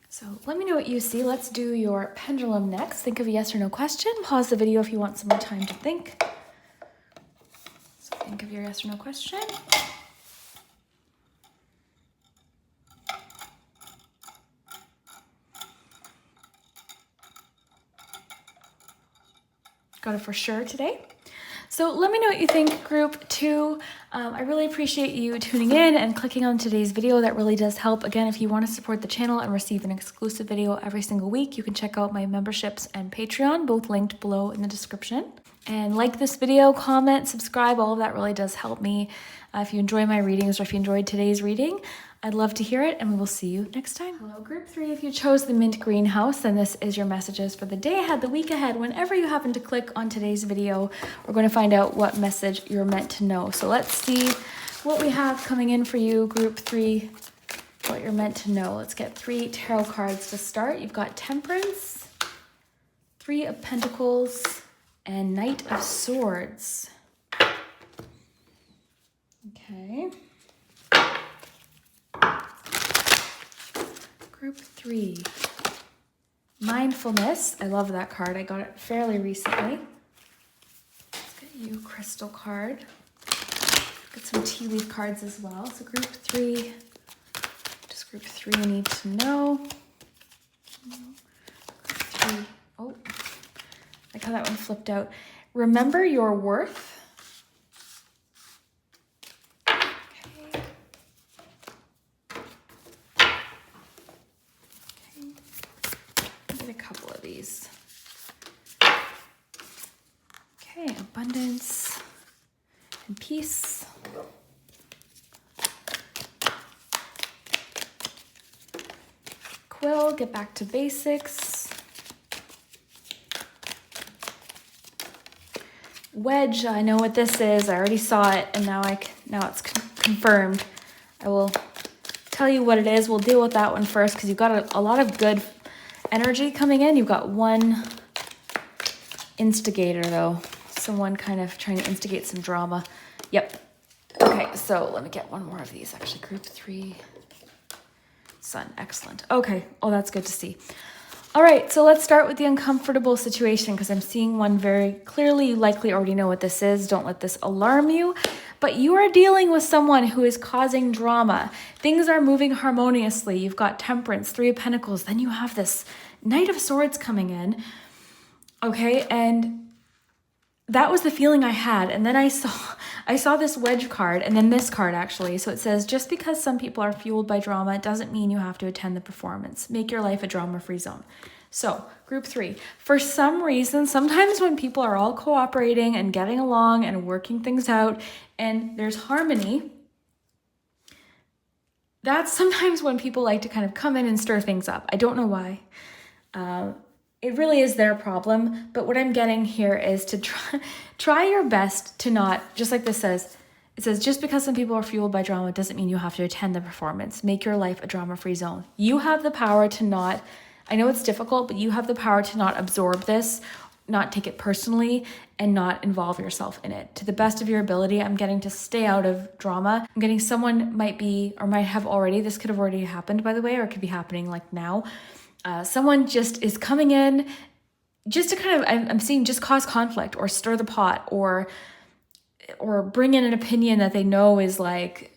So let me know what you see. Let's do your pendulum next. Think of a yes or no question. Pause the video if you want some more time to think. So think of your yes or no question. Got it for sure today. So let me know what you think, group 2. I really appreciate you tuning in and clicking on today's video. That really does help. Again, if you want to support the channel and receive an exclusive video every single week, you can check out my memberships and Patreon, both linked below in the description. And like this video, comment, subscribe, all of that really does help me. If you enjoy my readings or if you enjoyed today's reading, I'd love to hear it, and we will see you next time. Hello, group 3. If you chose the mint greenhouse, then this is your messages for the day ahead, the week ahead. Whenever you happen to click on today's video, we're going to find out what message you're meant to know. So let's see what we have coming in for you, group 3, what you're meant to know. Let's get 3 tarot cards to start. You've got Temperance, 3 of Pentacles, and Knight of Swords. Okay. Group 3, Mindfulness. I love that card. I got it fairly recently. Let's get you a crystal card. Get some tea leaf cards as well. So group 3, just group 3 need to know. Group 3, oh, like how that one flipped out. Remember your worth. A couple of these. Okay, abundance and peace. Quill, get back to basics. Wedge, I know what this is. I already saw it, and now it's confirmed. I will tell you what it is. We'll deal with that one first because you've got a lot of good energy coming in. You've got one instigator though. Someone kind of trying to instigate some drama. Yep. Okay, so let me get one more of these. Actually, group 3, Sun. Excellent. Okay. Oh, that's good to see. All right, so let's start with the uncomfortable situation because I'm seeing one very clearly. You likely already know what this is. Don't let this alarm you. But you are dealing with someone who is causing drama. Things are moving harmoniously. You've got Temperance, 3 of Pentacles. Then you have this Knight of Swords coming in. Okay, and that was the feeling I had. And then I saw this Wedge card and then this card actually. So it says, just because some people are fueled by drama, it doesn't mean you have to attend the performance. Make your life a drama-free zone. So group 3, for some reason, sometimes when people are all cooperating and getting along and working things out and there's harmony, that's sometimes when people like to kind of come in and stir things up. I don't know why. It really is their problem. But what I'm getting here is to try your best to not, just like this says, it says, just because some people are fueled by drama doesn't mean you have to attend the performance. Make your life a drama-free zone. You have the power to not, I know it's difficult, but you have the power to not absorb this, not take it personally, and not involve yourself in it. To the best of your ability, I'm getting to stay out of drama. I'm getting someone might be, or might have already, this could have already happened, by the way, or it could be happening like now. Someone just is coming in just to kind of, I'm seeing just cause conflict or stir the pot or bring in an opinion that they know is like,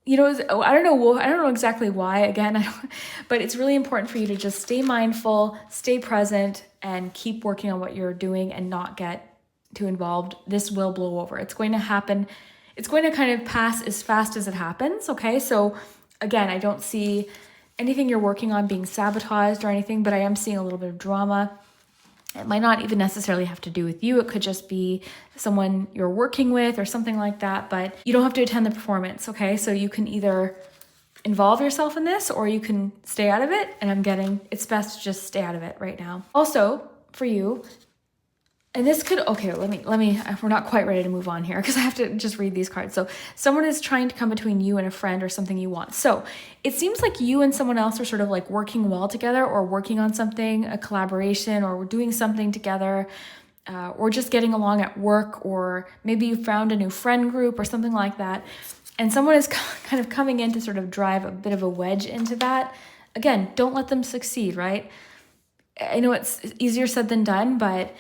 you know, I don't know exactly why, again, but it's really important for you to just stay mindful, stay present, and keep working on what you're doing and not get too involved. This will blow over. It's going to happen. It's going to kind of pass as fast as it happens, okay? So again, I don't see anything you're working on being sabotaged or anything, but I am seeing a little bit of drama. It might not even necessarily have to do with you. It could just be someone you're working with or something like that, but you don't have to attend the performance, okay? So you can either involve yourself in this or you can stay out of it, and I'm getting it's best to just stay out of it right now. Also, for you, and this could, okay, let me, we're not quite ready to move on here because I have to just read these cards. So someone is trying to come between you and a friend or something you want. So it seems like you and someone else are sort of like working well together or working on something, a collaboration, or we're doing something together, or just getting along at work, or maybe you found a new friend group or something like that. and someone is kind of coming in to sort of drive a bit of a wedge into that. Again, don't let them succeed, right? I know it's easier said than done, but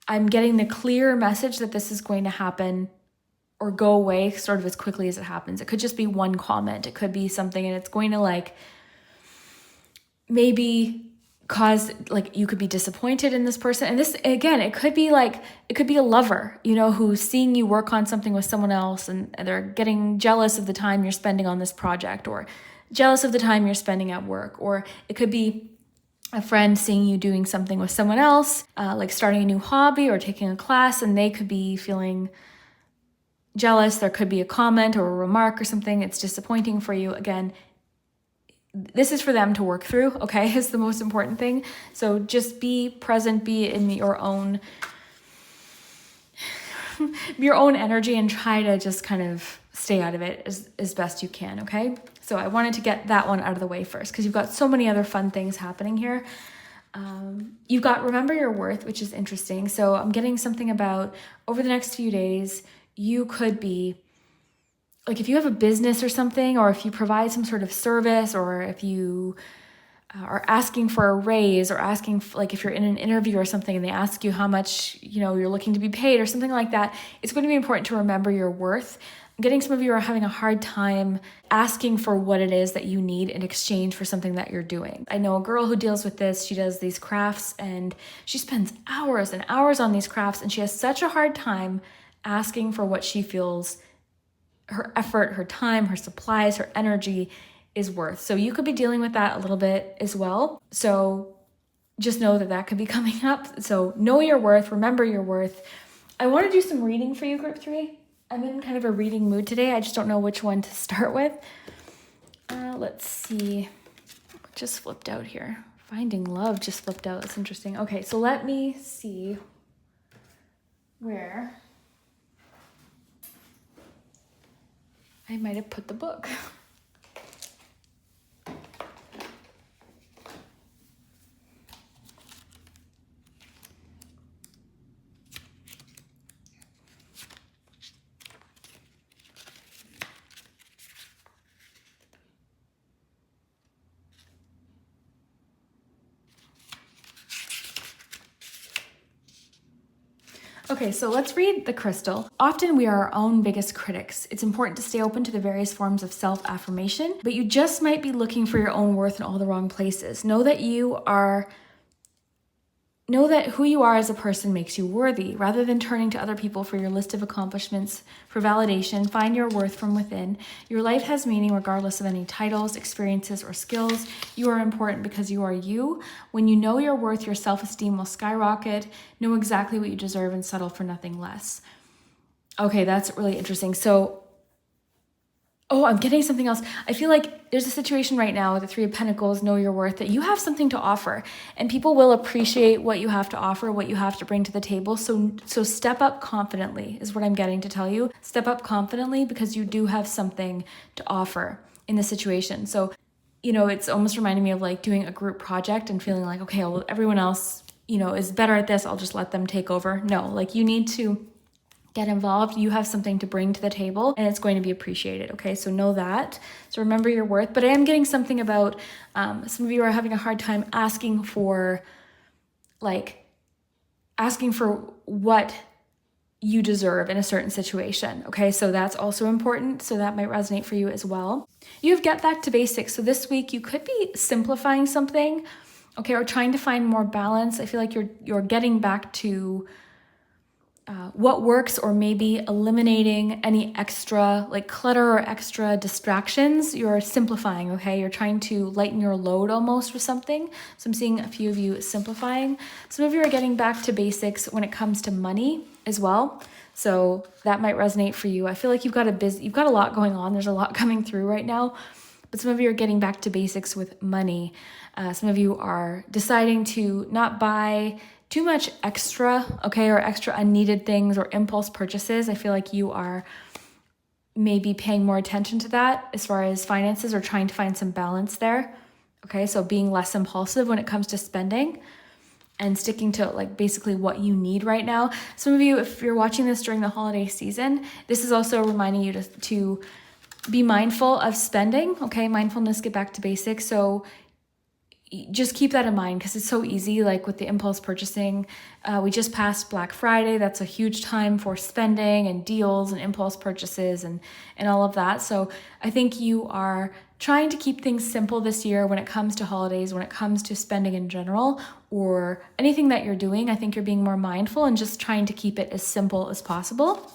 I'm getting the clear message that this is going to happen or go away sort of as quickly as it happens. It could just be one comment. It could be something, and it's going to like maybe cause, like, you could be disappointed in this person. And this, again, it could be a lover, you know, who's seeing you work on something with someone else, and they're getting jealous of the time you're spending on this project, or jealous of the time you're spending at work. Or it could be a friend seeing you doing something with someone else, like starting a new hobby or taking a class, and they could be feeling jealous. There could be a comment or a remark or something. It's disappointing for you. Again, this is for them to work through, okay, is the most important thing. So just be present, be in your own energy, and try to just kind of stay out of it as best you can, okay? So I wanted to get that one out of the way first, because you've got so many other fun things happening here. You've got remember your worth, which is interesting. So I'm getting something about over the next few days, you could be, like, if you have a business or something, or if you provide some sort of service, or if you are asking for a raise, or asking, like, if you're in an interview or something and they ask you how much, you know, you're looking to be paid or something like that, it's going to be important to remember your worth. I'm getting some of you are having a hard time asking for what it is that you need in exchange for something that you're doing. I know a girl who deals with this. She does these crafts, and she spends hours and hours on these crafts, and she has such a hard time asking for what she feels her effort, her time, her supplies, her energy is worth. So you could be dealing with that a little bit as well. So just know that that could be coming up. So know your worth, remember your worth. I want to do some reading for you, group 3. I'm in kind of a reading mood today. I just don't know which one to start with. Let's see. What just flipped out here? Finding Love just flipped out. That's interesting. Okay, so let me see where I might have put the book. Okay, so let's read the crystal. Often we are our own biggest critics. It's important to stay open to the various forms of self-affirmation, but you just might be looking for your own worth in all the wrong places. Know that who you are as a person makes you worthy. Rather than turning to other people for your list of accomplishments for validation, find your worth from within. Your life has meaning regardless of any titles, experiences, or skills. You are important because you are you. When you know your worth, your self-esteem will skyrocket. Know exactly what you deserve and settle for nothing less. Okay, that's really interesting. So, I'm getting something else. I feel like there's a situation right now with the 3 of Pentacles, know your worth, that you have something to offer, and people will appreciate what you have to offer, what you have to bring to the table. So step up confidently is what I'm getting to tell you. Step up confidently, because you do have something to offer in this situation. So, you know, it's almost reminding me of like doing a group project and feeling like, okay, well, everyone else, you know, is better at this. I'll just let them take over. No, like, you need to get involved. You have something to bring to the table, and it's going to be appreciated. Okay, so know that. So remember your worth. But I am getting something about some of you are having a hard time asking for what you deserve in a certain situation. Okay, so that's also important. So that might resonate for you as well. You have get back to basics. So this week you could be simplifying something, okay, or trying to find more balance. I feel like you're getting back to what works, or maybe eliminating any extra like clutter or extra distractions. You're simplifying, okay? You're trying to lighten your load almost with something. So I'm seeing a few of you simplifying. Some of you are getting back to basics when it comes to money as well. So that might resonate for you. I feel like you've got a lot going on. There's a lot coming through right now. But some of you are getting back to basics with money. Some of you are deciding to not buy too much extra, okay, or extra unneeded things or impulse purchases. I feel like you are maybe paying more attention to that as far as finances, or trying to find some balance there. Okay, so being less impulsive when it comes to spending. and sticking to like basically what you need right now. Some of you, if you're watching this during the holiday season, this is also reminding you to be mindful of spending. Okay, mindfulness, get back to basics. So just keep that in mind, because it's so easy, like with the impulse purchasing. We just passed Black Friday. That's a huge time for spending and deals and impulse purchases and all of that. So I think you are trying to keep things simple this year when it comes to holidays, when it comes to spending in general, or anything that you're doing. I think you're being more mindful and just trying to keep it as simple as possible.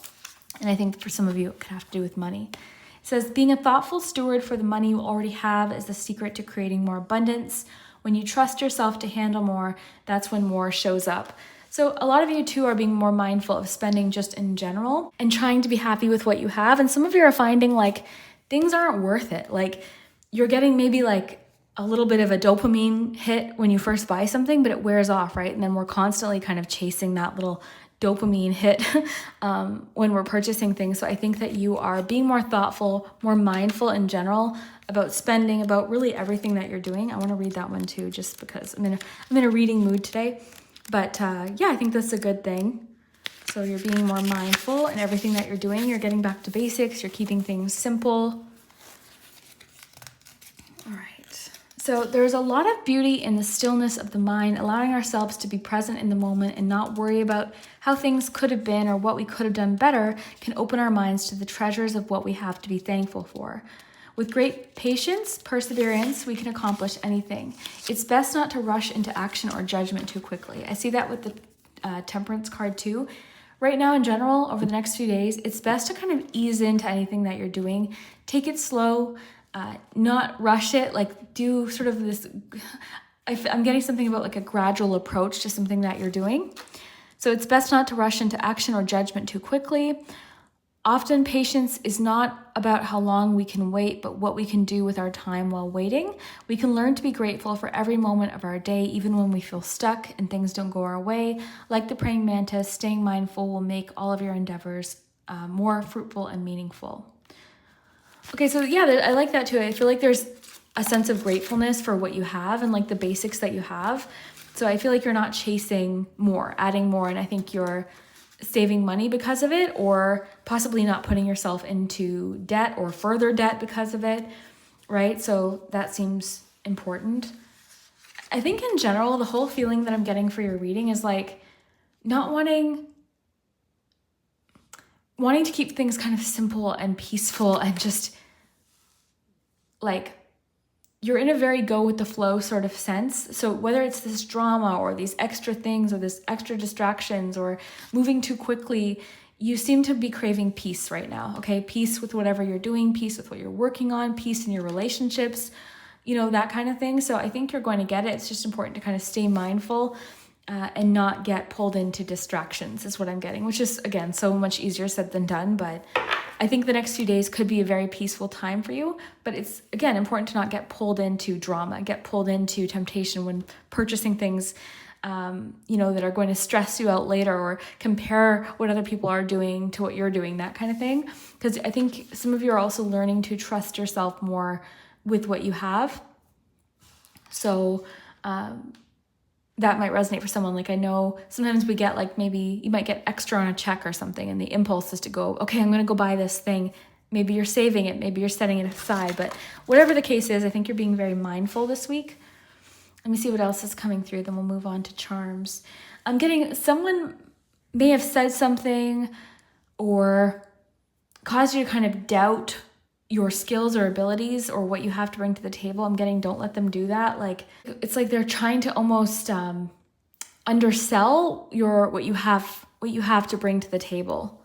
And I think for some of you, it could have to do with money. It says, being a thoughtful steward for the money you already have is the secret to creating more abundance. When you trust yourself to handle more, that's when more shows up. So a lot of you too are being more mindful of spending just in general and trying to be happy with what you have. And some of you are finding like things aren't worth it. Like you're getting maybe like a little bit of a dopamine hit when you first buy something, but it wears off, right? And then we're constantly kind of chasing that little dopamine hit when we're purchasing things. So I think that you are being more thoughtful, more mindful in general about spending, about really everything that you're doing. I want to read that one too, just because I'm in a reading mood today. But yeah, I think that's a good thing. So you're being more mindful in everything that you're doing. You're getting back to basics. You're keeping things simple. All right. So there's a lot of beauty in the stillness of the mind, allowing ourselves to be present in the moment and not worry about how things could have been or what we could have done better can open our minds to the treasures of what we have to be thankful for. With great patience, perseverance, we can accomplish anything. It's best not to rush into action or judgment too quickly. I see that with the Temperance card too. Right now, in general, over the next few days, it's best to kind of ease into anything that you're doing. Take it slow. Not rush it, like do sort of this, I'm getting something about like a gradual approach to something that you're doing. So it's best not to rush into action or judgment too quickly. Often patience is not about how long we can wait, but what we can do with our time while waiting. We can learn to be grateful for every moment of our day, even when we feel stuck and things don't go our way. Like the praying mantis, staying mindful will make all of your endeavors more fruitful and meaningful. Okay, so yeah, I like that too. I feel like there's a sense of gratefulness for what you have and like the basics that you have. So I feel like you're not chasing more, adding more, and I think you're saving money because of it, or possibly not putting yourself into debt or further debt because of it, right? So that seems important. I think in general, the whole feeling that I'm getting for your reading is like not wanting to keep things kind of simple and peaceful and just like you're in a very go with the flow sort of sense. So whether it's this drama or these extra things or this extra distractions or moving too quickly, you seem to be craving peace right now, okay? Peace with whatever you're doing, peace with what you're working on, peace in your relationships, that kind of thing. So I think you're going to get it. It's just important to kind of stay mindful and not get pulled into distractions is what I'm getting, which is, again, so much easier said than done. But I think the next few days could be a very peaceful time for you. But it's, again, important to not get pulled into drama, get pulled into temptation when purchasing things, that are going to stress you out later or compare what other people are doing to what you're doing, that kind of thing. Because I think some of you are also learning to trust yourself more with what you have. So, that might resonate for someone. Like I know sometimes we get like, maybe you might get extra on a check or something and the impulse is to go, okay, I'm going to go buy this thing. Maybe you're saving it, maybe you're setting it aside, but whatever the case is, I think you're being very mindful this week. Let me see what else is coming through, then we'll move on to charms. I'm getting someone may have said something or caused you to kind of doubt your skills or abilities or what you have to bring to the table. I'm getting, don't let them do that. Like, it's like they're trying to almost undersell what you have to bring to the table.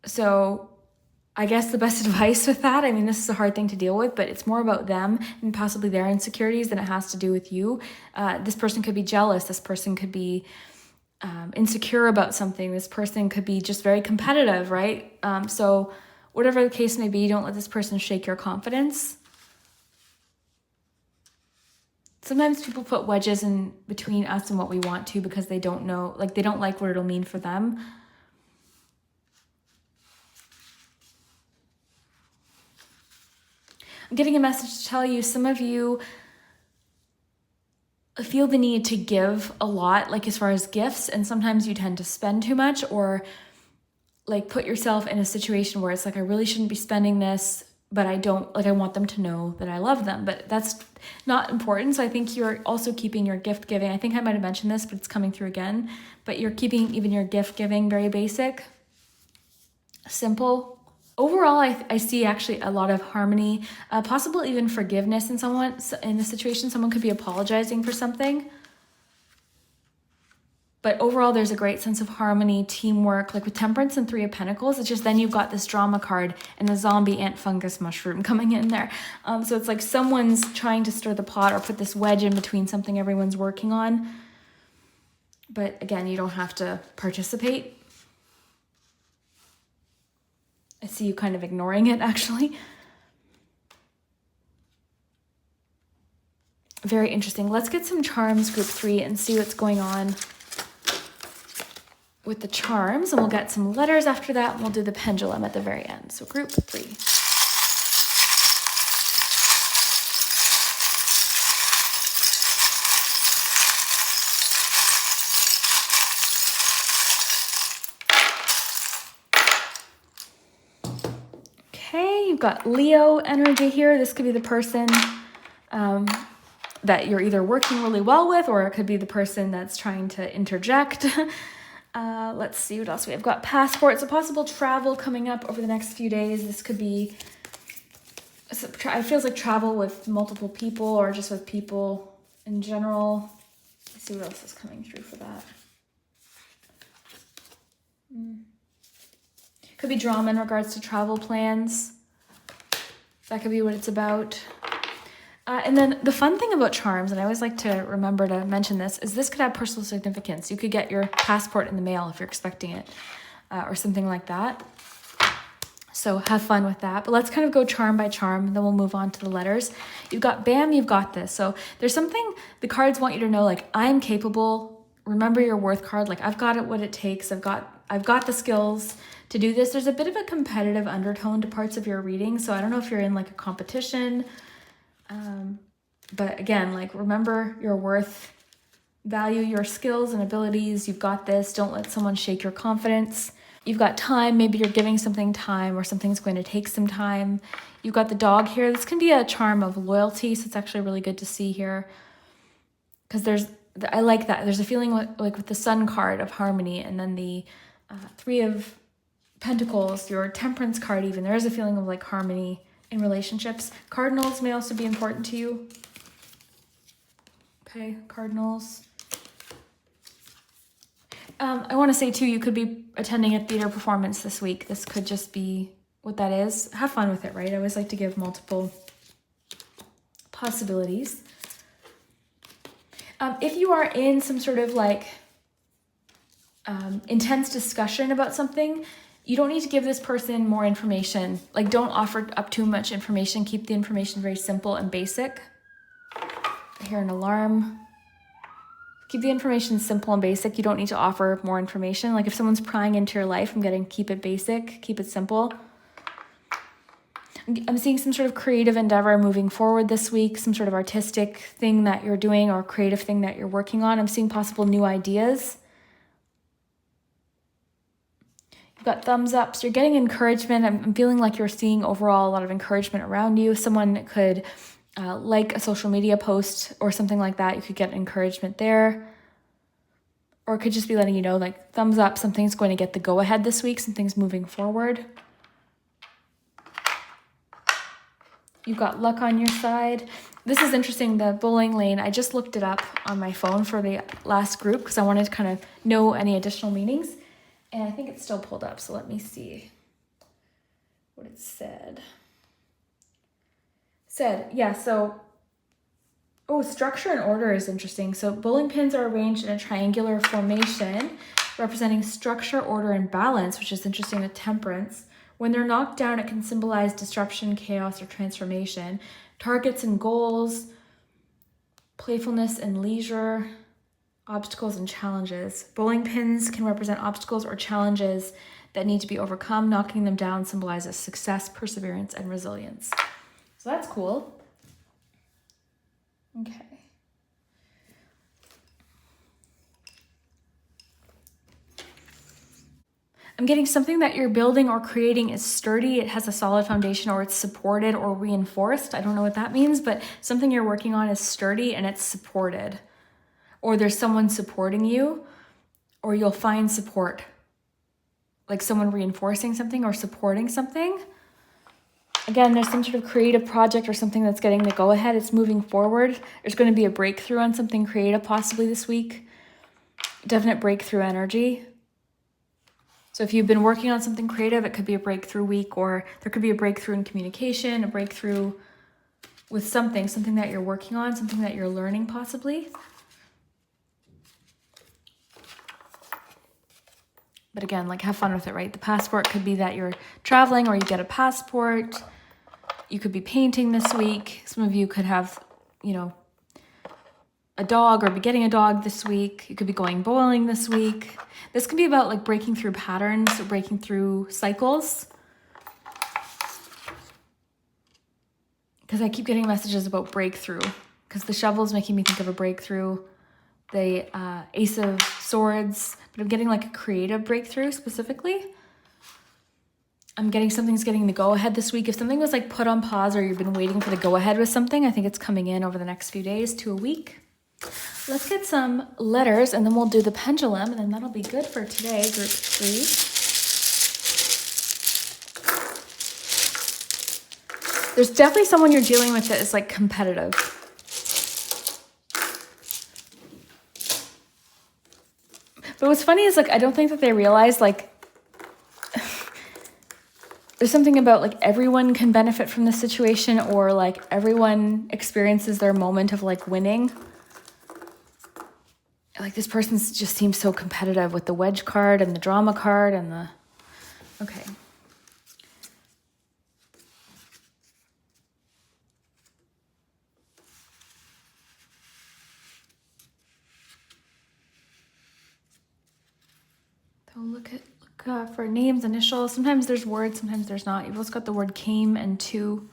So I guess the best advice with that, I mean, this is a hard thing to deal with, but it's more about them and possibly their insecurities than it has to do with you. This person could be jealous. This person could be insecure about something. This person could be just very competitive, right? So whatever the case may be, don't let this person shake your confidence. Sometimes people put wedges in between us and what we want to because they don't know, like they don't like what it'll mean for them. I'm getting a message to tell you, some of you feel the need to give a lot, like as far as gifts, and sometimes you tend to spend too much, or like put yourself in a situation where it's like, I really shouldn't be spending this, but I don't, like I want them to know that I love them, but that's not important. So I think you're also keeping your gift giving. I think I might have mentioned this, but it's coming through again, but you're keeping even your gift giving very basic, simple. Overall, I see actually a lot of harmony, possible even forgiveness in in a situation. Someone could be apologizing for something. But overall, there's a great sense of harmony, teamwork, like with Temperance and Three of Pentacles. It's just then you've got this drama card and the zombie ant fungus mushroom coming in there. So it's like someone's trying to stir the pot or put this wedge in between something everyone's working on. But again, you don't have to participate. I see you kind of ignoring it, actually. Very interesting. Let's get some charms, group 3, and see what's going on with the charms, and we'll get some letters after that, and we'll do the pendulum at the very end. So group 3. Okay, you've got Leo energy here. This could be the person that you're either working really well with, or it could be the person that's trying to interject. Let's see what else we have. Got passports, a possible travel coming up over the next few days. This could be, it feels like travel with multiple people or just with people in general. Let's see what else is coming through for that. Could be drama in regards to travel plans. That could be what it's about. And then the fun thing about charms, and I always like to remember to mention this could have personal significance. You could get your passport in the mail if you're expecting it, or something like that. So have fun with that. But let's kind of go charm by charm, and then we'll move on to the letters. You've got Bam, you've got this. So there's something the cards want you to know, like, I'm capable. Remember your worth card. Like, I've got it, what it takes. I've got the skills to do this. There's a bit of a competitive undertone to parts of your reading. So I don't know if you're in like a competition. But again, like, remember your worth, value your skills and abilities. You've got this. Don't let someone shake your confidence. You've got time. Maybe you're giving something time, or something's going to take some time. You've got the dog here. This can be a charm of loyalty. So it's actually really good to see here, because I like that. There's a feeling like with the Sun card of harmony, and then the Three of Pentacles, your Temperance card even, there is a feeling of like harmony in relationships. Cardinals may also be important to you. Okay, cardinals. I want to say too, you could be attending a theater performance this week. This could just be what that is. Have fun with it, right? I always like to give multiple possibilities. If you are in some sort of like intense discussion about something, you don't need to give this person more information. Like, don't offer up too much information. Keep the information very simple and basic. I hear an alarm. Keep the information simple and basic. You don't need to offer more information. Like, if someone's prying into your life, keep it basic, keep it simple. I'm seeing some sort of creative endeavor moving forward this week, some sort of artistic thing that you're doing or creative thing that you're working on. I'm seeing possible new ideas. You've got thumbs up, so you're getting encouragement. I'm feeling like you're seeing overall a lot of encouragement around you. Someone could like a social media post or something like that. You could get encouragement there. Or it could just be letting you know, like, thumbs up, something's going to get the go-ahead this week, something's moving forward. You've got luck on your side. This is interesting, the bowling lane. I just looked it up on my phone for the last group because I wanted to kind of know any additional meanings. And I think it's still pulled up, so let me see what it said. Structure and order is interesting. So bowling pins are arranged in a triangular formation, representing structure, order, and balance, which is interesting with Temperance. When they're knocked down, it can symbolize disruption, chaos, or transformation. Targets and goals, playfulness and leisure, obstacles and challenges. Bowling pins can represent obstacles or challenges that need to be overcome. Knocking them down symbolizes success, perseverance, and resilience. So that's cool. Okay. I'm getting something that you're building or creating is sturdy. It has a solid foundation, or it's supported or reinforced. I don't know what that means, but something you're working on is sturdy and it's supported. Or there's someone supporting you, or you'll find support. Like someone reinforcing something or supporting something. Again, there's some sort of creative project or something that's getting the go-ahead. It's moving forward. There's going to be a breakthrough on something creative possibly this week. Definite breakthrough energy. So if you've been working on something creative, it could be a breakthrough week, or there could be a breakthrough in communication, a breakthrough with something that you're working on, something that you're learning possibly. But again, like have fun with it, right? The passport could be that you're traveling or you get a passport. You could be painting this week. Some of you could have, you know, a dog or be getting a dog this week. You could be going bowling this week. This could be about like breaking through patterns or breaking through cycles. Because I keep getting messages about breakthrough, because the shovel is making me think of a breakthrough. The Ace of Swords, but I'm getting like a creative breakthrough specifically. I'm getting something's getting the go-ahead this week. If something was like put on pause or you've been waiting for the go-ahead with something, I think it's coming in over the next few days to a week. Let's get some letters and then we'll do the pendulum, and then that'll be good for today, group 3. There's definitely someone you're dealing with that is like competitive. But what's funny is like, I don't think that they realize like, there's something about like everyone can benefit from this situation, or like everyone experiences their moment of like winning. Like this person just seems so competitive with the wedge card and the drama card and the, okay. So look for names, initials. Sometimes there's words, sometimes there's not. You've also got the word came and to.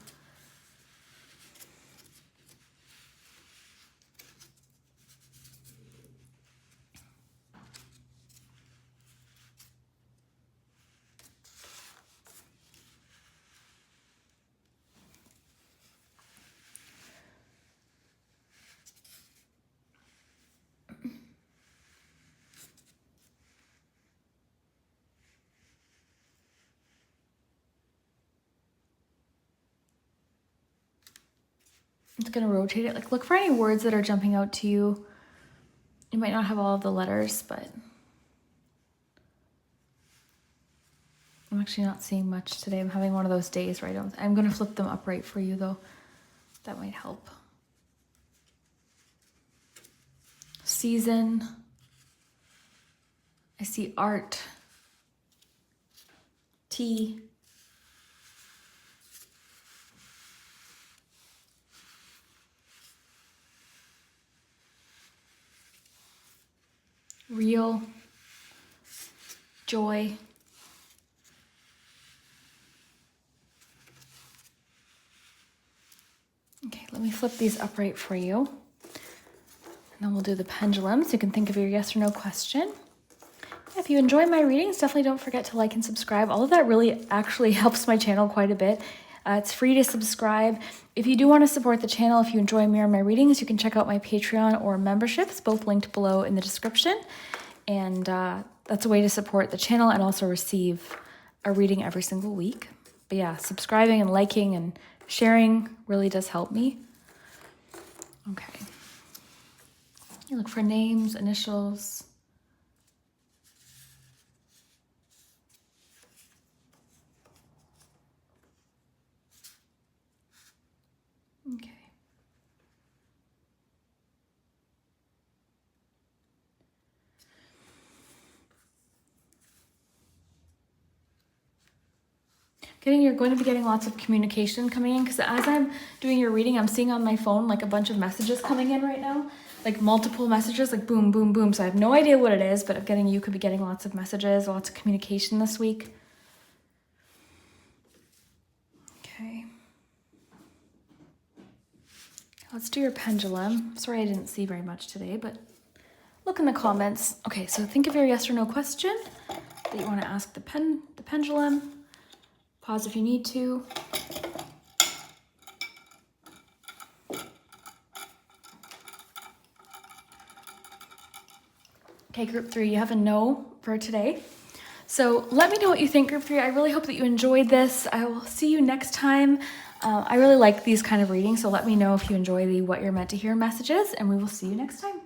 It's going to rotate it. Like look for any words that are jumping out to you. You might not have all of the letters, but I'm actually not seeing much today. I'm having one of those days where I'm going to flip them upright for you though. That might help. Season. I see art. Tea. Real. Joy. Okay, let me flip these upright for you. And then we'll do the pendulum so you can think of your yes or no question. If you enjoy my readings, definitely don't forget to like and subscribe. All of that really actually helps my channel quite a bit. It's free to subscribe. If you do want to support the channel, if you enjoy me or my readings, you can check out my Patreon or memberships, both linked below in the description. And that's a way to support the channel and also receive a reading every single week. But yeah, subscribing and liking and sharing really does help me. Okay. You look for names, initials. Okay. You're going to be getting lots of communication coming in, because as I'm doing your reading, I'm seeing on my phone like a bunch of messages coming in right now, like multiple messages, like boom, boom, boom. So I have no idea what it is, but you could be getting lots of messages, lots of communication this week. Okay. Let's do your pendulum. Sorry I didn't see very much today, but look in the comments. Okay, so think of your yes or no question, that you want to ask the pendulum. Pause if you need to. Okay, group 3, you have a no for today. So let me know what you think, group 3. I really hope that you enjoyed this. I will see you next time. I really like these kind of readings, so let me know if you enjoy the what you're meant to hear messages, and we will see you next time.